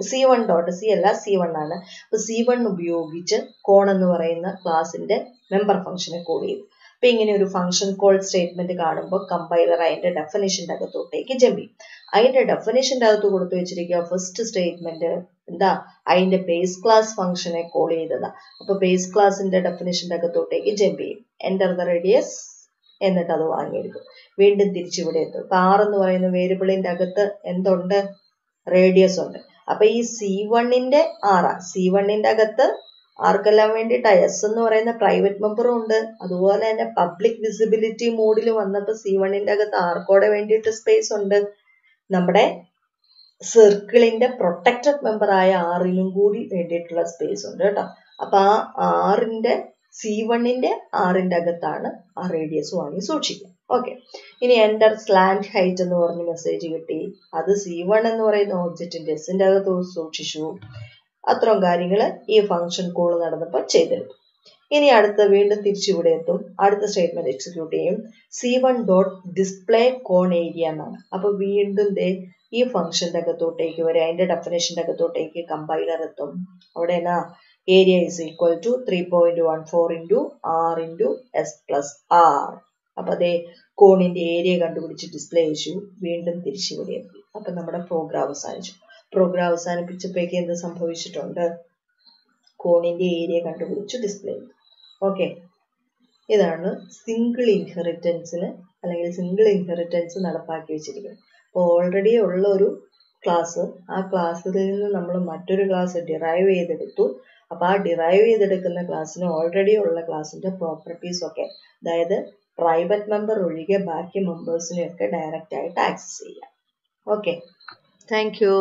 C1 ഡോട്ട് C അല്ല C1 ആണ്. അപ്പൊ C1 ഉപയോഗിച്ച് കോൺ എന്ന് പറയുന്ന ക്ലാസിന്റെ മെമ്പർ ഫംഗ്ഷനെ കോൾ ചെയ്തു. അപ്പൊ ഇങ്ങനെ ഒരു ഫംഗ്ഷൻ കോൾ സ്റ്റേറ്റ്മെന്റ് കാണുമ്പോൾ കമ്പൈലർ അതിന്റെ ഡെഫിനിഷന്റെ അകത്തോട്ടേക്ക് ജമ്പ് ചെയ്യും. അതിന്റെ ഡെഫിനിഷന്റെ അകത്ത് കൊടുത്തു വെച്ചിരിക്കുക ഫസ്റ്റ് സ്റ്റേറ്റ്മെന്റ് എന്താ? അതിന്റെ ബേസ് ക്ലാസ് ഫംഗ്ഷനെ കോൾ ചെയ്തതാ. അപ്പൊ ബേസ് ക്ലാസിന്റെ ഡെഫിനിഷന്റെ അകത്തോട്ടേക്ക് ജമ്പ് ചെയ്യും. എൻറ്റർ ദ റേഡിയസ്, എന്നിട്ട് അത് വാങ്ങിയെടുക്കും. വീണ്ടും തിരിച്ചിവിടെ എത്തും. അപ്പൊ ആർ എന്ന് പറയുന്ന വേരിയബിളിന്റെ അകത്ത് എന്തുണ്ട്? റേഡിയസ് ഉണ്ട്. അപ്പൊ ഈ C1ന്റെ ആറാ. C1ന്റെ അകത്ത് ആർക്കെല്ലാം വേണ്ടിയിട്ടാ? എസ് എന്ന് പറയുന്ന പ്രൈവറ്റ് മെമ്പറും ഉണ്ട്. അതുപോലെ തന്നെ പബ്ലിക് വിസിബിലിറ്റി മോഡിൽ വന്നപ്പോ C1ന്റെ അകത്ത് ആർക്കോടെ വേണ്ടിയിട്ട് സ്പേസ് ഉണ്ട്. നമ്മുടെ സർക്കിളിന്റെ പ്രൊട്ടക്റ്റഡ് മെമ്പർ ആയ ആറിനും കൂടി വേണ്ടിയിട്ടുള്ള സ്പേസ് ഉണ്ട് കേട്ടോ. അപ്പൊ ആ C1ന്റെ ആറിന്റെ അകത്താണ് ആ റേഡിയസ് വാങ്ങി സൂക്ഷിക്കുക. ഓക്കെ, ഇനി എൻ്റർ സ്ലാൻഡ് ഹൈറ്റ് എന്ന് പറഞ്ഞ് മെസ്സേജ് കിട്ടി. അത് C1 എന്ന് പറയുന്ന ഒബ്ജക്റ്റിന്റെ എസിന്റെ അകത്ത് സൂക്ഷിച്ചു. അത്രയും കാര്യങ്ങൾ ഈ ഫംഗ്ഷൻ കോൾ നടന്നപ്പോൾ ചെയ്തെടുത്തു. ഇനി അടുത്ത വീണ്ടും തിരിച്ചിവിടെ എത്തും. അടുത്ത സ്റ്റേറ്റ്മെന്റ് എക്സിക്യൂട്ട് ചെയ്യും. C1 ഡോട്ട് ഡിസ്പ്ലേ കോൺ ഏരിയ എന്നാണ്. അപ്പൊ വീണ്ടും ഈ ഫംഗ്ഷന്റെ അകത്തോട്ടേക്ക് വരെ അതിന്റെ ഡെഫിനേഷന്റെ അകത്തോട്ടേക്ക് കമ്പൈലർ എത്തും. അവിടെ എന്നാ area is equal to 3.14 into R into S plus R. അപ്പൊ അതേ കോണിന്റെ ഏരിയ കണ്ടുപിടിച്ച് ഡിസ്പ്ലേ ചെയ്തു. വീണ്ടും തിരിച്ചിവിടെ എത്തി. അപ്പൊ നമ്മുടെ പ്രോഗ്രാം അവസാനിച്ചു. പ്രോഗ്രാം അവസാനിപ്പിച്ചപ്പോഴേക്ക് എന്ത് സംഭവിച്ചിട്ടുണ്ട്? കോണിന്റെ ഏരിയ കണ്ടുപിടിച്ച് ഡിസ്പ്ലേ ചെയ്തു. ഓക്കെ, ഇതാണ് സിംഗിൾ ഇൻഹെറിറ്റൻസിന് അല്ലെങ്കിൽ സിംഗിൾ ഇൻഹെറിറ്റൻസ് നടപ്പാക്കി വെച്ചിരിക്കുന്നത്. അപ്പോൾ ഓൾറെഡി ഉള്ള ഒരു ക്ലാസ്, ആ ക്ലാസ്സിൽ നിന്ന് നമ്മൾ മറ്റൊരു ക്ലാസ് ഡിറൈവ് ചെയ്തെടുത്തു. അപ്പോൾ ആ ഡിറൈവ് ചെയ്തെടുക്കുന്ന ക്ലാസ്സിന് ഓൾറെഡി ഉള്ള ക്ലാസ്സിന്റെ പ്രോപ്പർട്ടീസ് ഒക്കെ, അതായത് പ്രൈവറ്റ് മെമ്പർ ഒഴികെ ബാക്കി മെമ്പേഴ്സിനെയൊക്കെ ഡയറക്റ്റ് ആയിട്ട് ആക്സസ് ചെയ്യാം. Okay, thank you.